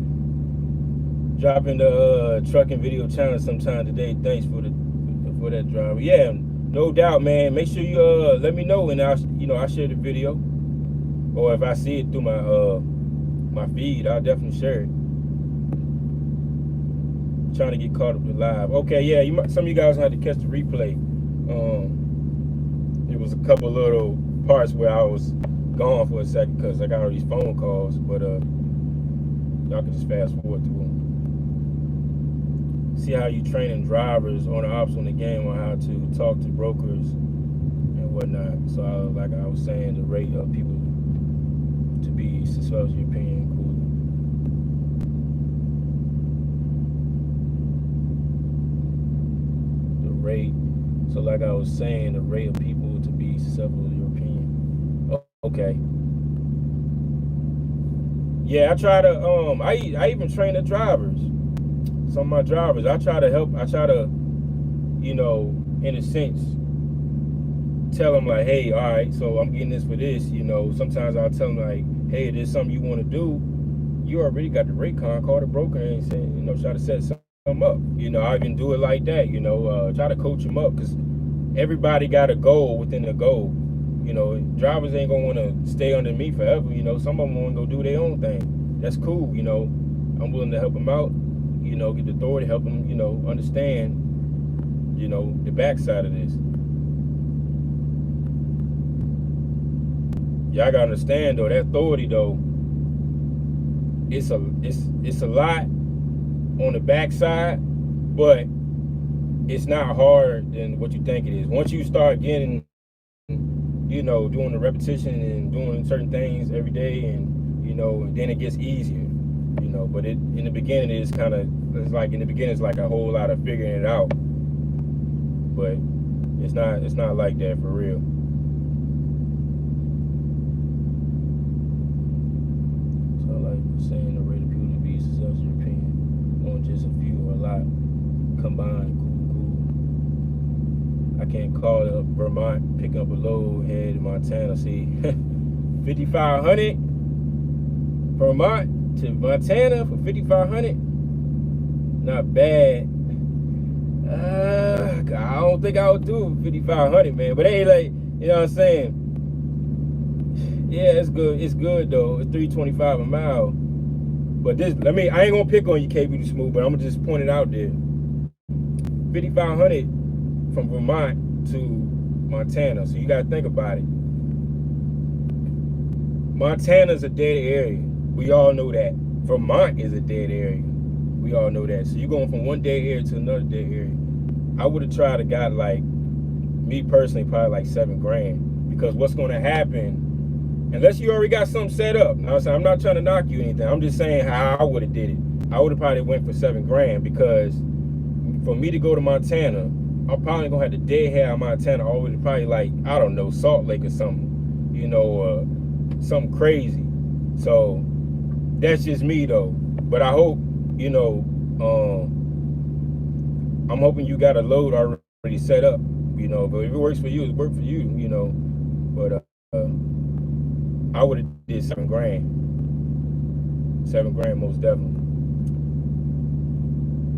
Dropping the trucking video challenge sometime today. Thanks for that driver. Yeah, no doubt, man. Make sure you let me know, and I'll share the video. Or if I see it through my feed, I'll definitely share it. Trying to get caught up with live. Okay, yeah, some of you guys had to catch the replay. It was a couple little parts where I was gone for a second because I got all these phone calls, but y'all can just fast forward through them. See how you training drivers on the ops on the game on how to talk to brokers and whatnot. So like I was saying, the rate of people to be successful, your opinion, Cooley. The rate. So like I was saying, the rate of people to be successful, your opinion. Oh, okay. Yeah, I try to I even train the drivers. Some of my drivers, I try to help. I try to, you know, in a sense, tell them like, hey, all right, so I'm getting this for this. You know, sometimes I'll tell them like, hey, if there's something you want to do, you already got the rate card, call the broker and say, you know, try to set something up. You know, I even do it like that. You know, try to coach them up because everybody got a goal within the goal. You know, drivers ain't gonna want to stay under me forever. You know, some of them want to go do their own thing. That's cool. You know, I'm willing to help them out. You know, get the authority, help them, you know, understand, you know, the backside of this. y'all gotta understand though, that authority though, it's a lot on the backside, but it's not hard than what you think it is. Once you start getting, doing the repetition and doing certain things every day, and then it gets easier. But in the beginning it's like a whole lot of figuring it out. But it's not like that for real. So like saying the rate of people to be successful in your opinion on just a few or a lot combined, cool. I can't call it up Vermont, picking up a load, head to Montana. See, 5,500 Vermont to Montana for 5,500. Not bad. I don't think I would do 5,500, man. But hey, like, you know what I'm saying? Yeah, it's good. It's good though. It's $3.25 a mile. But I ain't gonna pick on you, KB the Smooth, but I'm gonna just point it out there. 5,500 from Vermont to Montana. So you gotta think about it. Montana's a dead area. We all know that. Vermont is a dead area. We all know that. So you're going from one dead area to another dead area. I would have tried to got, like, me personally, probably like $7,000. Because what's gonna happen, unless you already got something set up. Now, I'm not trying to knock you or anything. I'm just saying how I would have did it. I would have probably went for $7,000, because for me to go to Montana, I'm probably gonna have to dead head out of Montana all the way to probably, like, I don't know, Salt Lake or something, something crazy. So that's just me though. But I hope, I'm hoping you got a load already set up, but if it works for you, it works for you, But I would have did $7,000. $7,000 most definitely.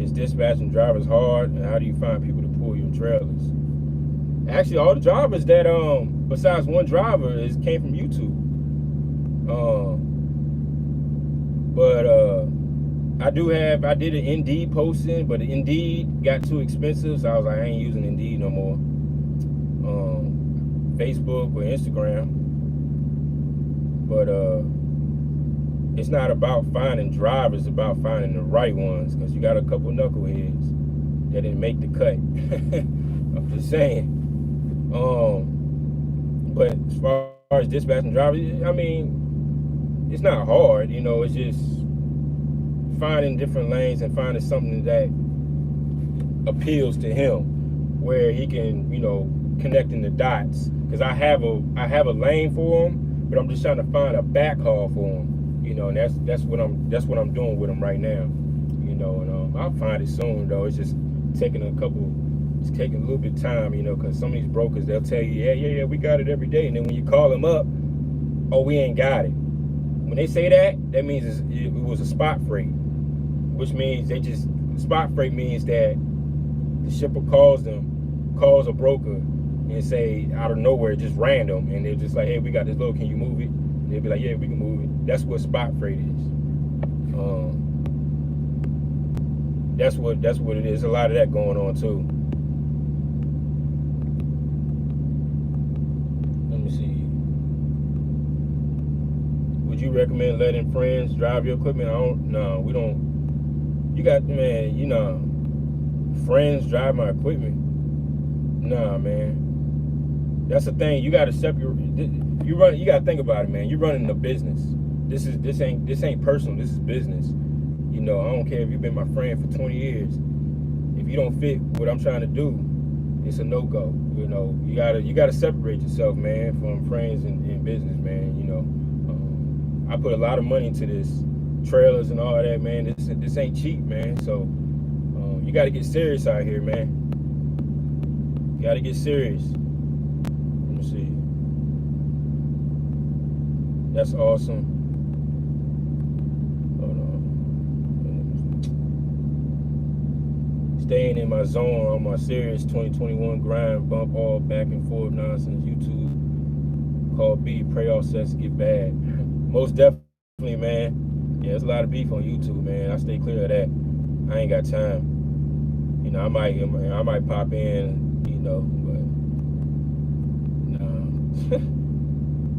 Is dispatching drivers hard, and how do you find people to pull your trailers? Actually, all the drivers that besides one driver came from YouTube. But I did an Indeed posting, but Indeed got too expensive, so I was like, I ain't using Indeed no more. Facebook or Instagram. But it's not about finding drivers, it's about finding the right ones, because you got a couple knuckleheads that didn't make the cut. I'm just saying. But as far as dispatching drivers, I mean, it's not hard, it's just finding different lanes and finding something that appeals to him, where he can, connecting the dots. Because I have a lane for him, but I'm just trying to find a backhaul for him, and that's what I'm doing with him right now, and I'll find it soon though. It's just taking a little bit of time, because some of these brokers, they'll tell you, yeah, we got it every day, and then when you call them up, oh, we ain't got it. When they say that, that means it was a spot freight, which means spot freight means that the shipper calls a broker and say out of nowhere, just random, and they're just like, hey, we got this load, can you move it? And they'll be like, yeah, we can move it. That's what spot freight is. That's what it is. A lot of that going on too. Let me see. Would you recommend letting friends drive your equipment? No, we don't. You got, man, friends drive my equipment. Nah, man. That's the thing. You gotta separate. You gotta think about it, man. You're running a business. This ain't personal. This is business. I don't care if you've been my friend for 20 years. If you don't fit what I'm trying to do, it's a no-go. You gotta separate yourself, man, from friends and business, man. I put a lot of money into this, trailers and all that, man. This ain't cheap, man. So you gotta get serious out here, man. You gotta get serious. Let me see. That's awesome. Staying in my zone on my serious 2021 grind, bump all back and forth nonsense. YouTube called B, pray all sets get bad. Most definitely, man. Yeah, there's a lot of beef on YouTube, man. I stay clear of that. I ain't got time. I might pop in, but no.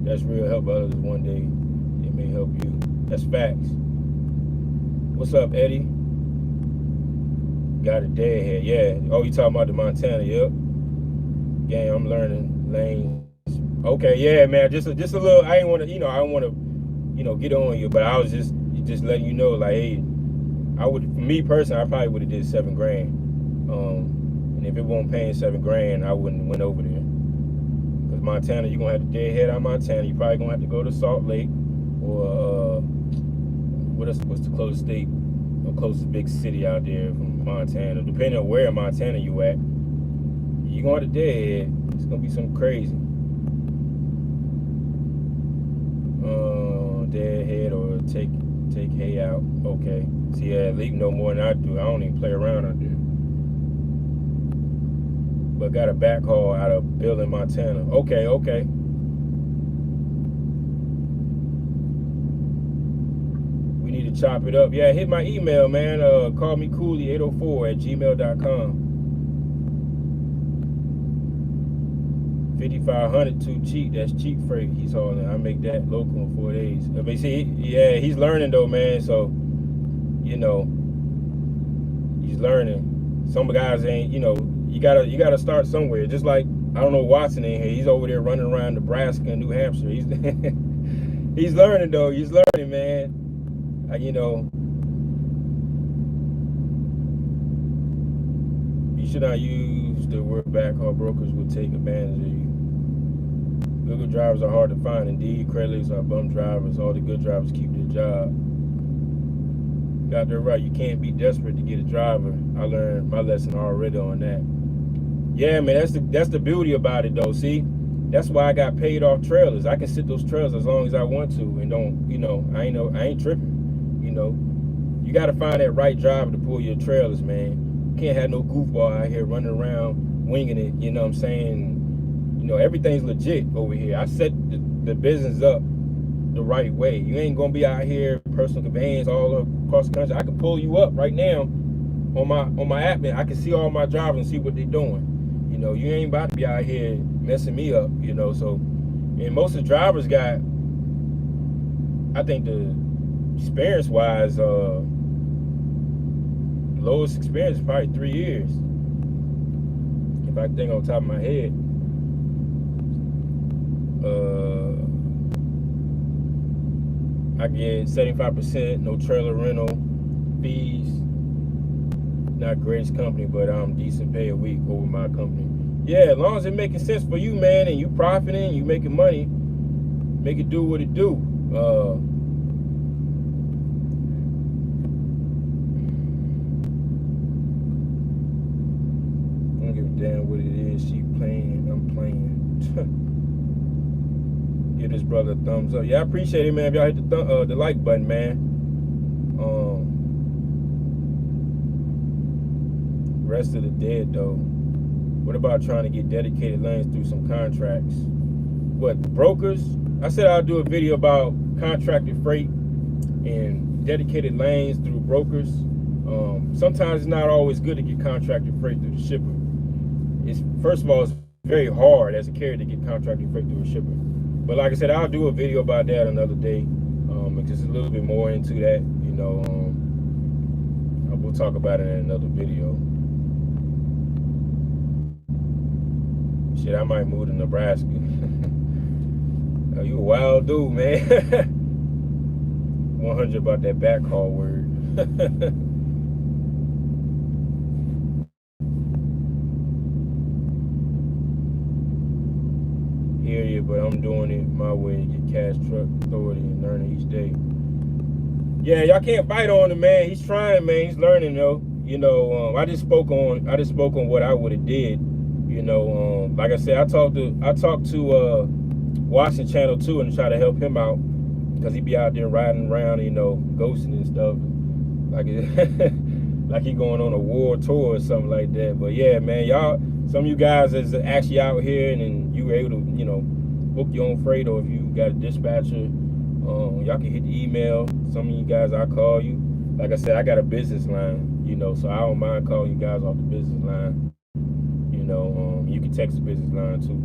that's real. Help others one day, it may help you. That's facts. What's up, Eddie? Got a deadhead. Yeah. Oh, you talking about the Montana? Yep. Yeah, I'm learning lanes. Okay, yeah, man. Just a little. I ain't want to, I don't want to, get on you, but I was just letting you know, like, hey, I would, for me personally, I probably would have did $7,000. And if it wasn't paying $7,000, I wouldn't went over there. Cause Montana, you're gonna have to deadhead out Montana. You probably gonna have to go to Salt Lake or what's the closest state or closest big city out there from Montana. Depending on where in Montana you at, you're gonna have to deadhead. It's gonna be something crazy. Deadhead or take hay out. Okay. See, yeah, leak no more than I do. I don't even play around out there. But got a backhaul out of Bill in Montana. Okay. We need to chop it up. Yeah, hit my email, man. Call me Cooley804@gmail.com. 5,500 too cheap. That's cheap freight he's hauling. I make that local in 4 days. I mean, see, yeah, he's learning though, man. So, he's learning. Some guys ain't, you gotta start somewhere. Just like, I don't know, Watson in here. He's over there running around Nebraska and New Hampshire. He's he's learning though. He's learning, man. You should not use the word backhaul. Brokers will take advantage of you. Good drivers are hard to find. Indeed, creditors are bum drivers. All the good drivers keep their job. Got that right. You can't be desperate to get a driver. I learned my lesson already on that. Yeah, man, that's the beauty about it though. See, that's why I got paid off trailers. I can sit those trailers as long as I want to, and don't, I ain't tripping. You got to find that right driver to pull your trailers, man. You can't have no goofball out here running around winging it. You know what I'm saying? Everything's legit over here. I set the business up the right way. You ain't gonna be out here personal conveyance all across the country. I can pull you up right now on my app, and I can see all my drivers and see what they're doing. You ain't about to be out here messing me up. So, and most of the drivers got, I think the experience wise, lowest experience is probably 3 years. If I think on top of my head. I get 75%, no trailer rental fees. Not greatest company, but decent pay a week over my company. Yeah, as long as it making sense for you, man, and you profiting, you making money, make it do what it do. I don't give a damn what it is. She playing, I'm playing. Give this brother a thumbs up. Yeah, I appreciate it, man. If y'all hit the like button, man. Rest of the dead though. What about trying to get dedicated lanes through some contracts? What, brokers? I said I'll do a video about contracted freight and dedicated lanes through brokers. Sometimes it's not always good to get contracted freight through the shipper. First of all, it's very hard as a carrier to get contracted freight through a shipper. But like I said, I'll do a video about that another day. Just a little bit more into that. We'll talk about it in another video. Shit, I might move to Nebraska. Oh, you a wild dude, man. 100 about that backhaul word. Hear you, but I'm doing it my way. Get cash truck authority and learning each day. Yeah, y'all can't bite on him, man. He's trying, man. He's learning though. I just spoke on what I would have did. Like I said, I talked to Washington Channel 2 and try to help him out because he be out there riding around, ghosting and stuff, like like he going on a war tour or something like that. But yeah, man, some of you guys is actually out here and you were able to, book your own freight, or if you got a dispatcher, y'all can hit the email. Some of you guys, I'll call you. Like I said, I got a business line, so I don't mind calling you guys off the business line. You can text the business line too.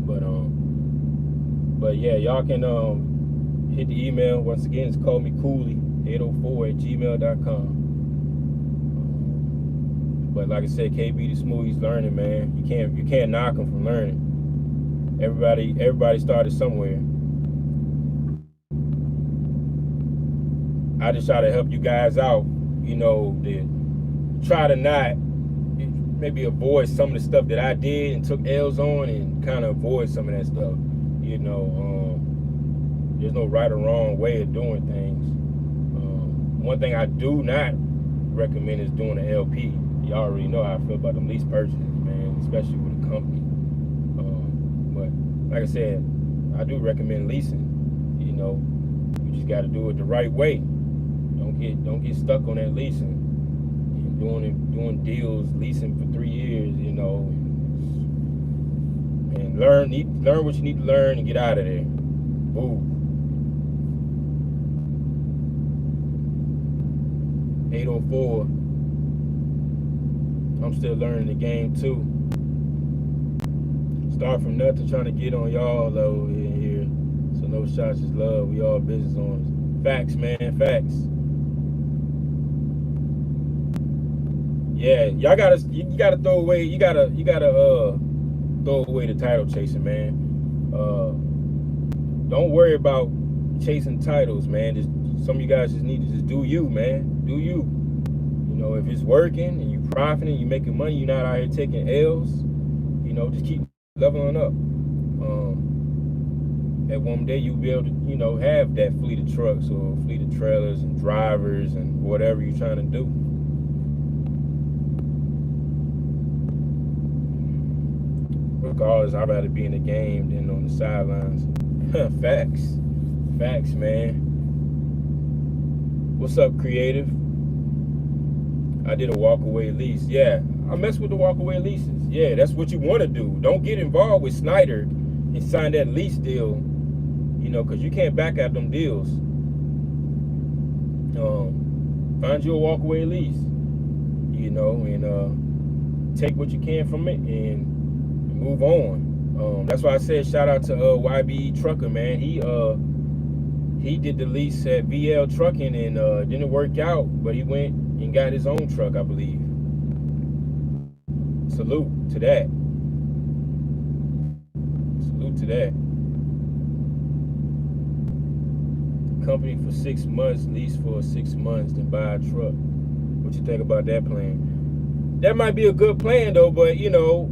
But But yeah, y'all can hit the email. Once again, it's call me Cooley 804@gmail.com. But like I said, KB the Smooth, he's learning, man. You can't knock him from learning. Everybody started somewhere. I just try to help you guys out, you know, to try to not maybe avoid some of the stuff that I did and took L's on, and kind of avoid some of that stuff. You know, there's no right or wrong way of doing things. One thing I do not recommend is doing an LP. Y'all already know how I feel about them lease purchases, man, especially with a company. But like I said, I do recommend leasing. You know, you just got to do it the right way. Don't get stuck on that leasing and doing deals, leasing for 3 years. You know, and learn what you need to learn and get out of there. Move. 804. I'm still learning the game too. Start from nothing, trying to get on y'all though in here. So no shots is love. We all business owners. Facts, man. Facts. Yeah, you gotta throw away. You gotta throw away the title chasing, man. Don't worry about chasing titles, man. Some of you guys just need to just do you, man. Do you. You know, if it's working and you profiting, you making money, you're not out here taking L's. You know, just keep leveling up. At one day you'll be able to, you know, have that fleet of trucks or fleet of trailers and drivers and whatever you're trying to do. Regardless, I'd rather be in the game than on the sidelines. Facts. Facts, man. What's up, creative? I did a walkaway lease. Yeah, I mess with the walkaway leases. Yeah, that's what you want to do. Don't get involved with Snyder and sign that lease deal, you know, because you can't back out them deals. Find you a walkaway lease, you know, and take what you can from it and move on. That's why I said shout out to YBE Trucker, man. He did the lease at VL Trucking and didn't work out, but he went and got his own truck, I believe. Salute to that. Salute to that. Company for 6 months, lease for 6 months, then buy a truck. What you think about that plan? That might be a good plan though, but you know,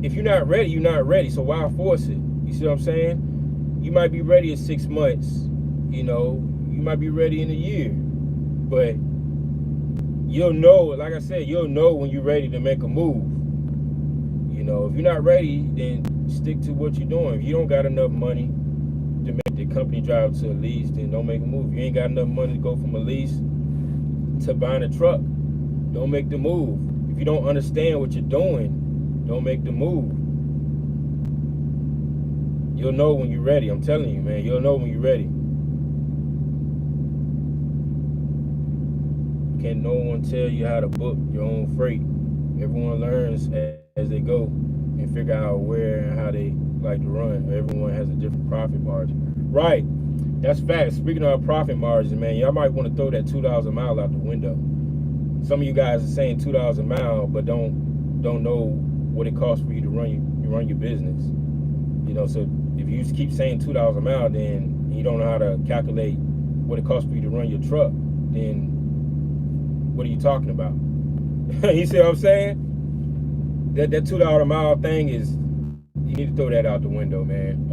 if you're not ready, you're not ready. So why force it? You see what I'm saying? You might be ready in 6 months. You know, you might be ready in a year. But you'll know, like I said, you'll know when you're ready to make a move. You know, if you're not ready, then stick to what you're doing. If you don't got enough money to make the company drive to a lease, then don't make a move. If you ain't got enough money to go from a lease to buying a truck, don't make the move. If you don't understand what you're doing, don't make the move. You'll know when you're ready. I'm telling you, man. You'll know when you're ready. Can't no one tell you how to book your own freight. Everyone learns as they go and figure out where and how they like to run. Everyone has a different profit margin. Right. That's fact. Speaking of profit margins, man, y'all might want to throw that $2 a mile out the window. Some of you guys are saying $2 a mile, but don't know what it costs for you to run your business. You know, so if you keep saying $2 a mile, then you don't know how to calculate what it costs for you to run your truck, then what are you talking about? You see what I'm saying? That $2 a mile thing is, you need to throw that out the window, man.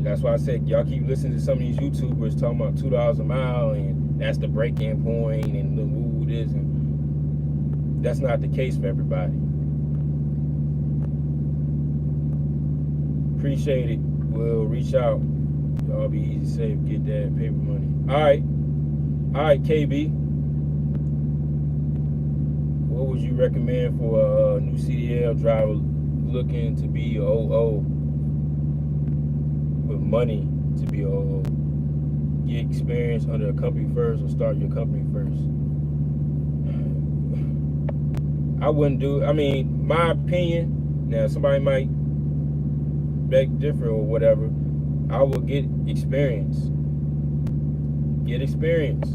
That's why I said y'all keep listening to some of these YouTubers talking about $2 a mile and that's the break-in point and the mood is, and that's not the case for everybody. Appreciate it. We'll reach out. Y'all be easy, safe, get that paper money. All right, KB. What would you recommend for a new CDL driver looking to be a OO with money to be a OO? Get experience under a company first or start your company first? I wouldn't do, I mean, my opinion, now somebody might expect different or whatever, I will get experience. Get experience.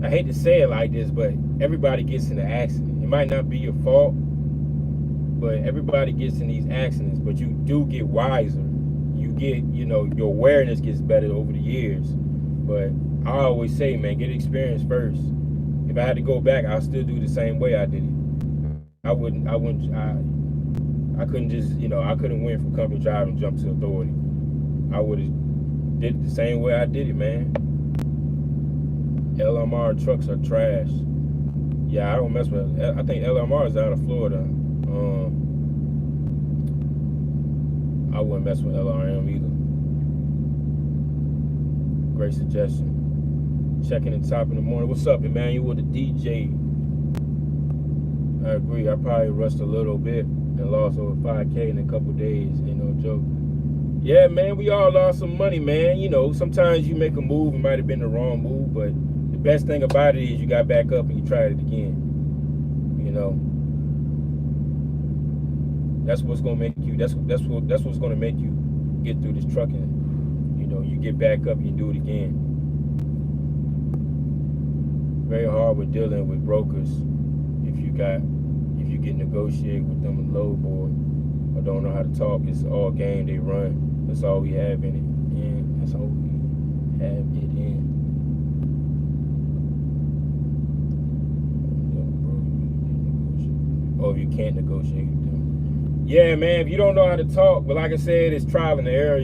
I hate to say it like this, but everybody gets in an accident. It might not be your fault, but everybody gets in these accidents. But you do get wiser. You get, your awareness gets better over the years. But I always say, man, get experience first. If I had to go back, I'll still do the same way I did it. I couldn't just, I couldn't went from company drive and jump to authority. I would have did it the same way I did it, man. LMR trucks are trash. Yeah, I don't mess with it. I think LMR is out of Florida. I wouldn't mess with LRM either. Great suggestion. Checking the top in the morning. What's up, Emmanuel, the DJ? I agree. I probably rushed a little bit and lost over 5K in a couple days. Ain't no joke. Yeah, man, we all lost some money, man. Sometimes you make a move, it might have been the wrong move, but the best thing about it is you got back up and you tried it again. That's what's gonna make you. That's what's gonna make you get through this trucking. You get back up and you do it again. Very hard with dealing with brokers if you get negotiated with them and load board or don't know how to talk. It's all game they run. That's all we have in it. Yeah, that's all we have it in. Oh, if you can't negotiate with them. Yeah, man, if you don't know how to talk, but like I said, it's trial and error.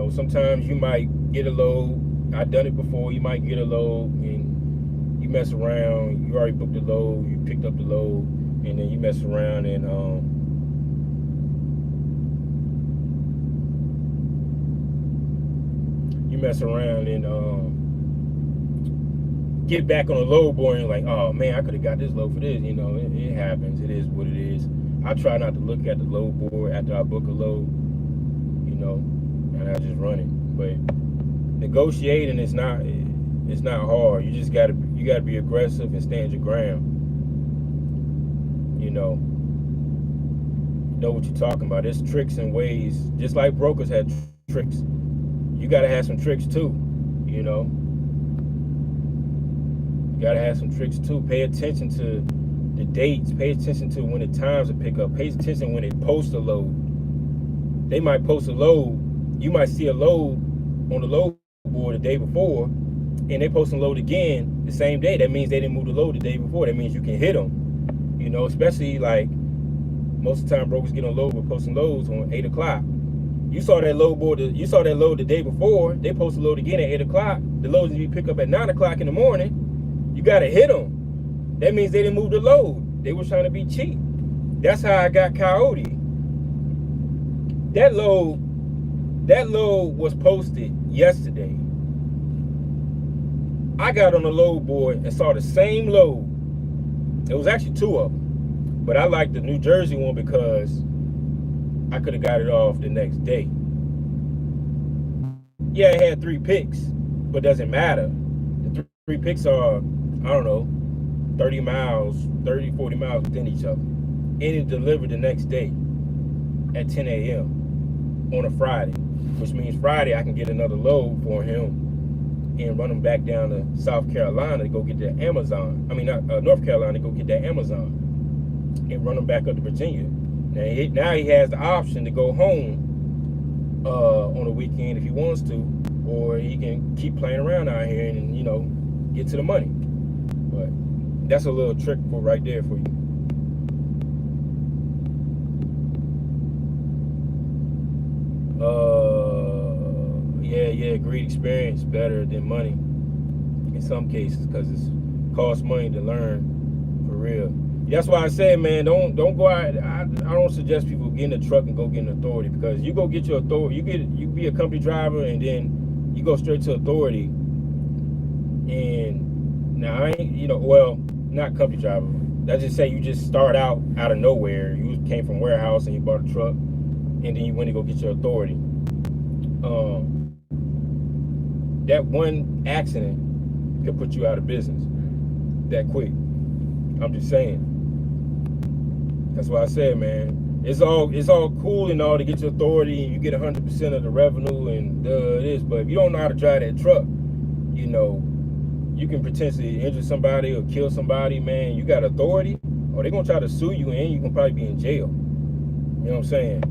Sometimes you might get a load. I've done it before. You might get a load and you mess around. You already booked the load. You picked up the load, and then you mess around and get back on the load board and like, oh man, I could have got this load for this. It happens. It is what it is. I try not to look at the load board after I book a load, and I just run it. But negotiating is not hard. You just gotta be aggressive and stand your ground. Know what you're talking about. There's tricks and ways, just like brokers had tricks. You gotta have some tricks too. You gotta have some tricks too. Pay attention to the dates. Pay attention to when the times of pickup. Pay attention when they post a load. They might post a load. You might see a load on the load board the day before, and they post a load again the same day. That means they didn't move the load the day before. That means you can hit them. Especially like most of the time brokers get on load with posting loads on 8 o'clock. You saw that load board. You saw that load the day before. They post a load again at 8 o'clock. The loads that you pick up at 9 o'clock in the morning. You gotta hit them. That means they didn't move the load. They were trying to be cheap. That's how I got Coyote. That load was posted yesterday. I got on the load board and saw the same load. It was actually 2 of them. But I like the New Jersey one because I could have got it off the next day. Yeah, it had 3 picks, but it doesn't matter. The 3 picks are, I don't know, 30 miles, 30, 40 miles within each other. And it delivered the next day at 10 a.m. on a Friday, which means Friday I can get another load for him and run him back down to South Carolina to go get that Amazon. North Carolina to go get that Amazon and run him back up to Virginia. Now he has the option to go home on the weekend if he wants to, or he can keep playing around out here and get to the money. But that's a little trick for right there for you. Yeah, great experience better than money in some cases because it costs money to learn for real. That's why I said, man, don't go out. I don't suggest people get in the truck and go get an authority, because you go get your authority, you be a company driver and then you go straight to authority. And now I ain't, well, not company driver. Let's just say you just start out of nowhere. You came from warehouse and you bought a truck, and then you went to go get your authority. That one accident could put you out of business that quick. I'm just saying. That's why I said, man, it's all cool and all to get your authority and you get 100% of the revenue and it is. But if you don't know how to drive that truck, you know, you can potentially injure somebody or kill somebody, man. You got authority, or they're gonna try to sue you and you can probably be in jail. You know what I'm saying?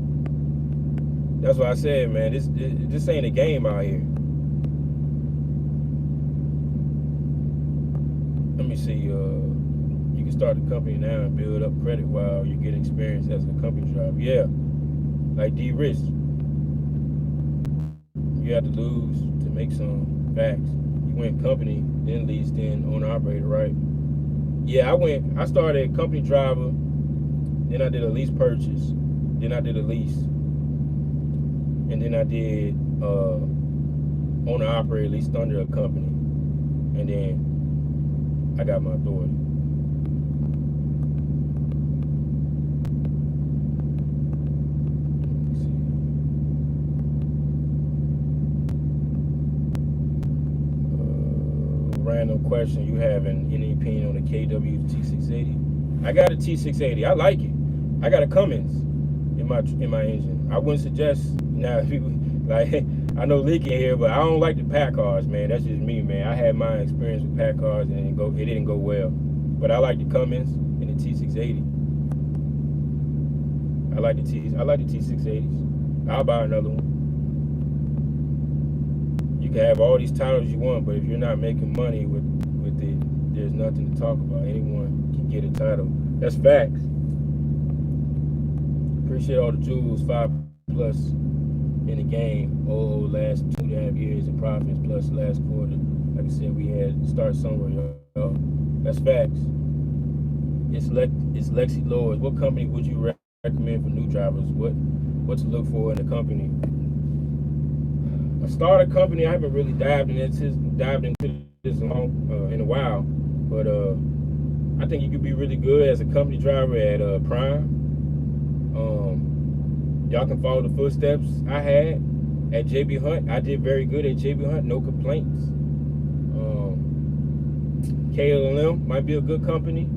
That's what I said, man. This ain't a game out here. Let me see. You can start a company now and build up credit while you get experience as a company driver. Yeah, like D-Rich. You have to lose to make some facts. You went company, then lease, then owner operator, right? Yeah, I started company driver, then I did a lease purchase, then I did a lease, and then I did owner operator, leased under a company, and then I got my authority. Random question: you have any opinion on the KW T680? I got a T680. I like it. I got a Cummins in my engine. I wouldn't suggest now. People like I know leaking here, but I don't like the pack cars, man. That's just me, man. I had my experience with pack cars and it didn't go well. But I like the Cummins and the T680. I like the T680s. I'll buy another one. You can have all these titles you want, but if you're not making money with it, there's nothing to talk about. Anyone can get a title. That's facts. Appreciate all the jewels, 5+ in the game. Last 2.5 years in profits plus last quarter. Like I said, we had to start somewhere, y'all. That's facts. It's Lexi Lowers. What company would you recommend for new drivers? What to look for in a company? I started a company. I haven't really dived into this long in a while, but I think you could be really good as a company driver at Prime. Y'all can follow the footsteps I had at JB Hunt. I did very good at JB Hunt, no complaints. KLM might be a good company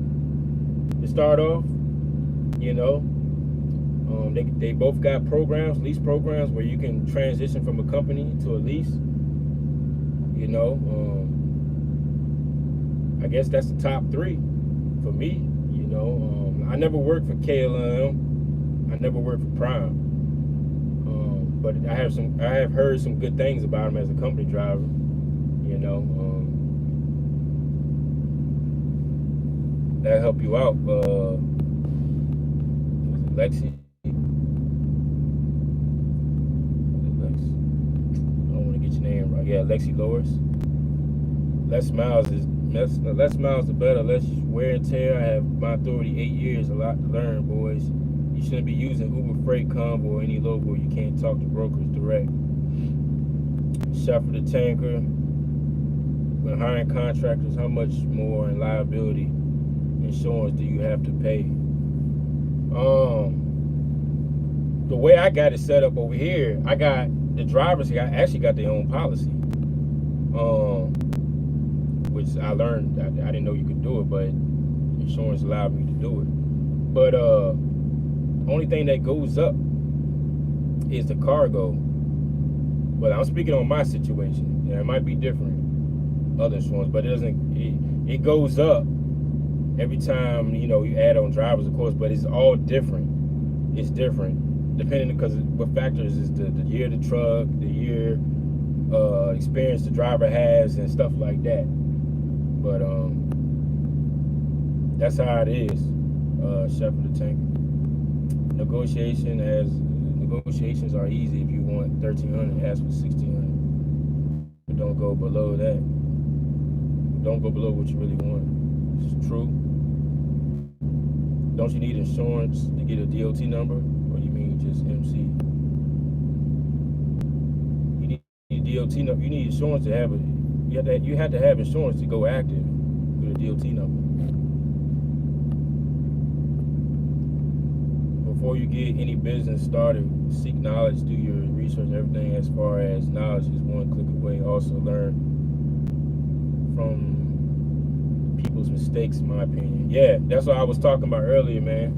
to start off. You know, they both got programs, lease programs, where you can transition from a company to a lease. You know, I guess that's the top 3 for me. You know, I never worked for KLM. I never worked for Prime, but I have heard some good things about him as a company driver. You know, that'll help you out. Lexi. I don't want to get your name right. Yeah, Lexi Lowers. Less miles the better. Less wear and tear. I have my authority 8 years. A lot to learn, boys. You shouldn't be using Uber Freight, Convo, or any logo. You can't talk to brokers direct. Shop for the tanker. When hiring contractors, how much more in liability insurance do you have to pay? The way I got it set up over here, I got the drivers actually got their own policy. Which I learned. I didn't know you could do it, but insurance allowed me to do it. But only thing that goes up is the cargo. But I'm speaking on my situation. Yeah, it might be different, other insurance, but it goes up every time, you know, you add on drivers, of course, but it's all different. It's different depending, because what factors is the year of the truck, the year experience the driver has, and stuff like that. But that's how it is. Chef of the tank. Negotiations are easy. If you want 1,300, ask for 1,600. But don't go below that. Don't go below what you really want. It's true. Don't you need insurance to get a DOT number, or you mean just MC? You need a DOT number. You need insurance to have it. You have to have insurance to go active with a DOT number. Before you get any business started, seek knowledge, do your research. Everything as far as knowledge is one click away. Also learn from people's mistakes, in my opinion. Yeah, that's what I was talking about earlier, man.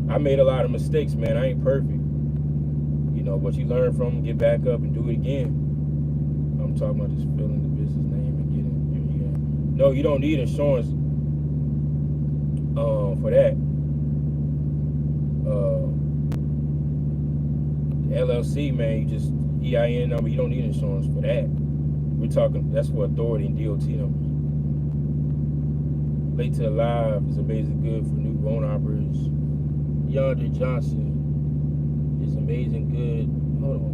I made a lot of mistakes, man. I ain't perfect. You know, but you learn from them, get back up and do it again. I'm talking about just filling the business name and getting. No, you don't need insurance for that. LLC, man, you just EIN number. You don't need insurance for that. We're talking, that's for authority and DOT numbers. Late to Alive is amazing good for new owner operators. Yonder Johnson is amazing good. Hold on.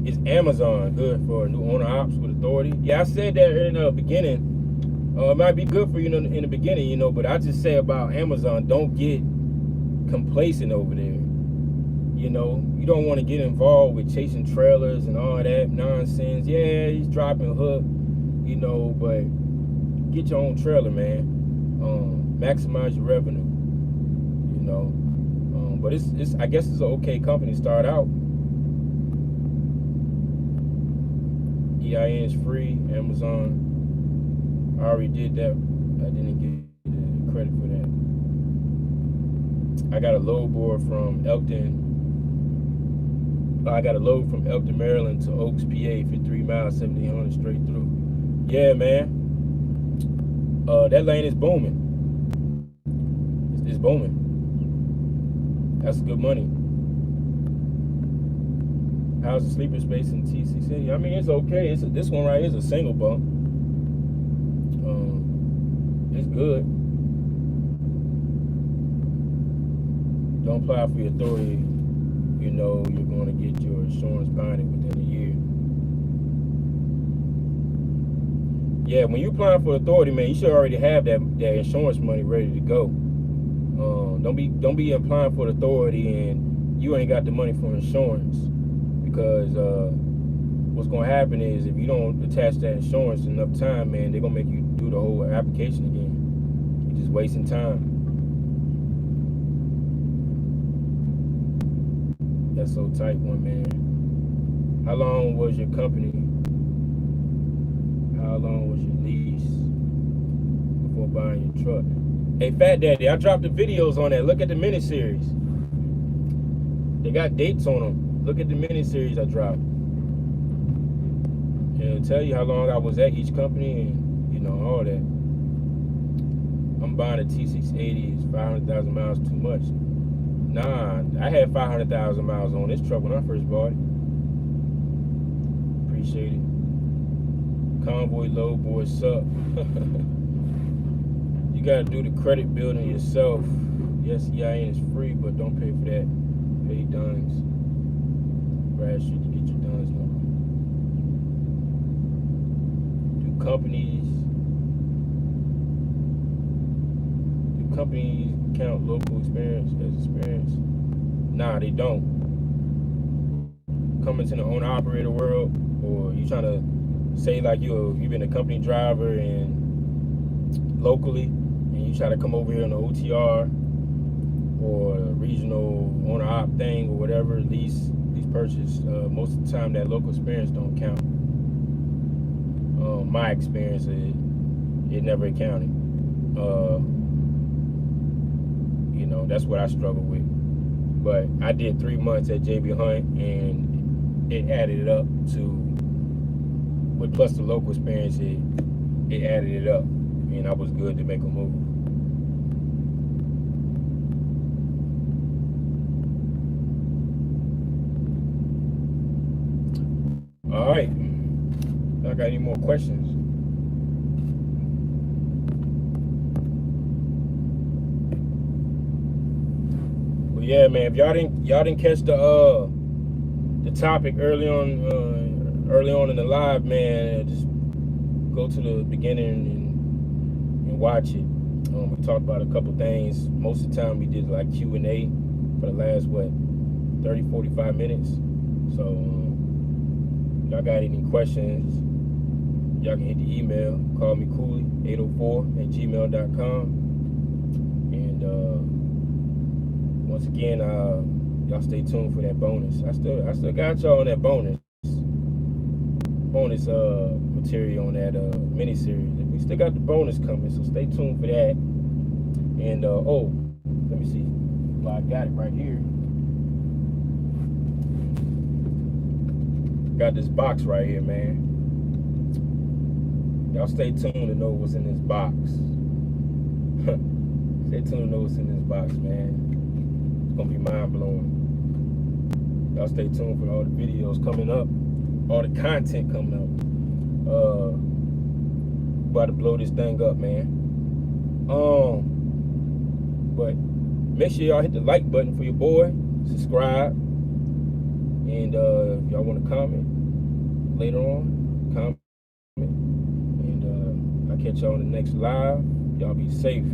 Is Amazon good for new owner ops with authority? Yeah, I said that in the beginning. It might be good for you in the beginning, you know, but I just say about Amazon, don't get complacent over there. You know, you don't want to get involved with chasing trailers and all that nonsense. Yeah, he's dropping hook, you know, but get your own trailer, man. Maximize your revenue, you know. But it's I guess it's an okay company to start out. EIN is free. Amazon, I already did that. I didn't get credit for that. I got a load board from Elkton. I got a load from Elkton, Maryland to Oaks, PA, 53 miles, 1700 straight through. Yeah, man. That lane is booming. It's booming. That's good money. How's the sleeper space in TCC? I mean, it's okay. This one right here is a single bump. It's good. Don't apply for your authority. You know you're going to get your insurance binding within a year. Yeah, when you're applying for authority, man, you should already have that insurance money ready to go. Don't be applying for the authority and you ain't got the money for insurance, because what's going to happen is if you don't attach that insurance in enough time, man, they're going to make you do the whole application again. You're just wasting time. That's so tight, one man. How long was your company? How long was your lease before buying your truck? Hey, Fat Daddy, I dropped the videos on that. Look at the miniseries. They got dates on them. Look at the miniseries I dropped. And it'll tell you how long I was at each company and, you know, all that. I'm buying a T680. It's 500,000 miles too much. Nah, I had 500,000 miles on this truck when I first bought it. Appreciate it. Convoy load boy sup. You gotta do the credit building yourself. Yes, EIN is free, but don't pay for that. Pay duns. Brad Street to get your duns number. Do companies count local experience as experience? Nah, they don't. Coming to the owner operator world, or you trying to say like you've been a company driver and locally, and you try to come over here on the OTR or a regional owner op thing or whatever, lease purchase, most of the time that local experience don't count. My experience, it never accounted. You know, that's what I struggle with. But I did 3 months at JB Hunt, and it added it up to, with plus the local experience, it added it up, and I was good to make a move. All right, I got any more questions? Well, yeah, man, if y'all didn't catch the topic early on in the live, man, just go to the beginning and watch it. We talked about a couple things. Most of the time we did like Q&A for the last 30-45 minutes. So y'all got any questions, y'all can hit the email. Call me Cooley 804@gmail.com. And once again, y'all stay tuned for that bonus. I still got y'all on that bonus material on that mini series. We still got the bonus coming, so stay tuned for that. And me see. Well, I got it right here. Got this box right here, man. Y'all stay tuned to know what's in this box. Stay tuned to know what's in this box, man. It's gonna be mind-blowing. Y'all stay tuned for all the videos coming up, all the content coming up. About to blow this thing up, man. But make sure y'all hit the like button for your boy, subscribe, and if y'all want to comment later on, comment, and I'll catch y'all on the next live. Y'all be safe.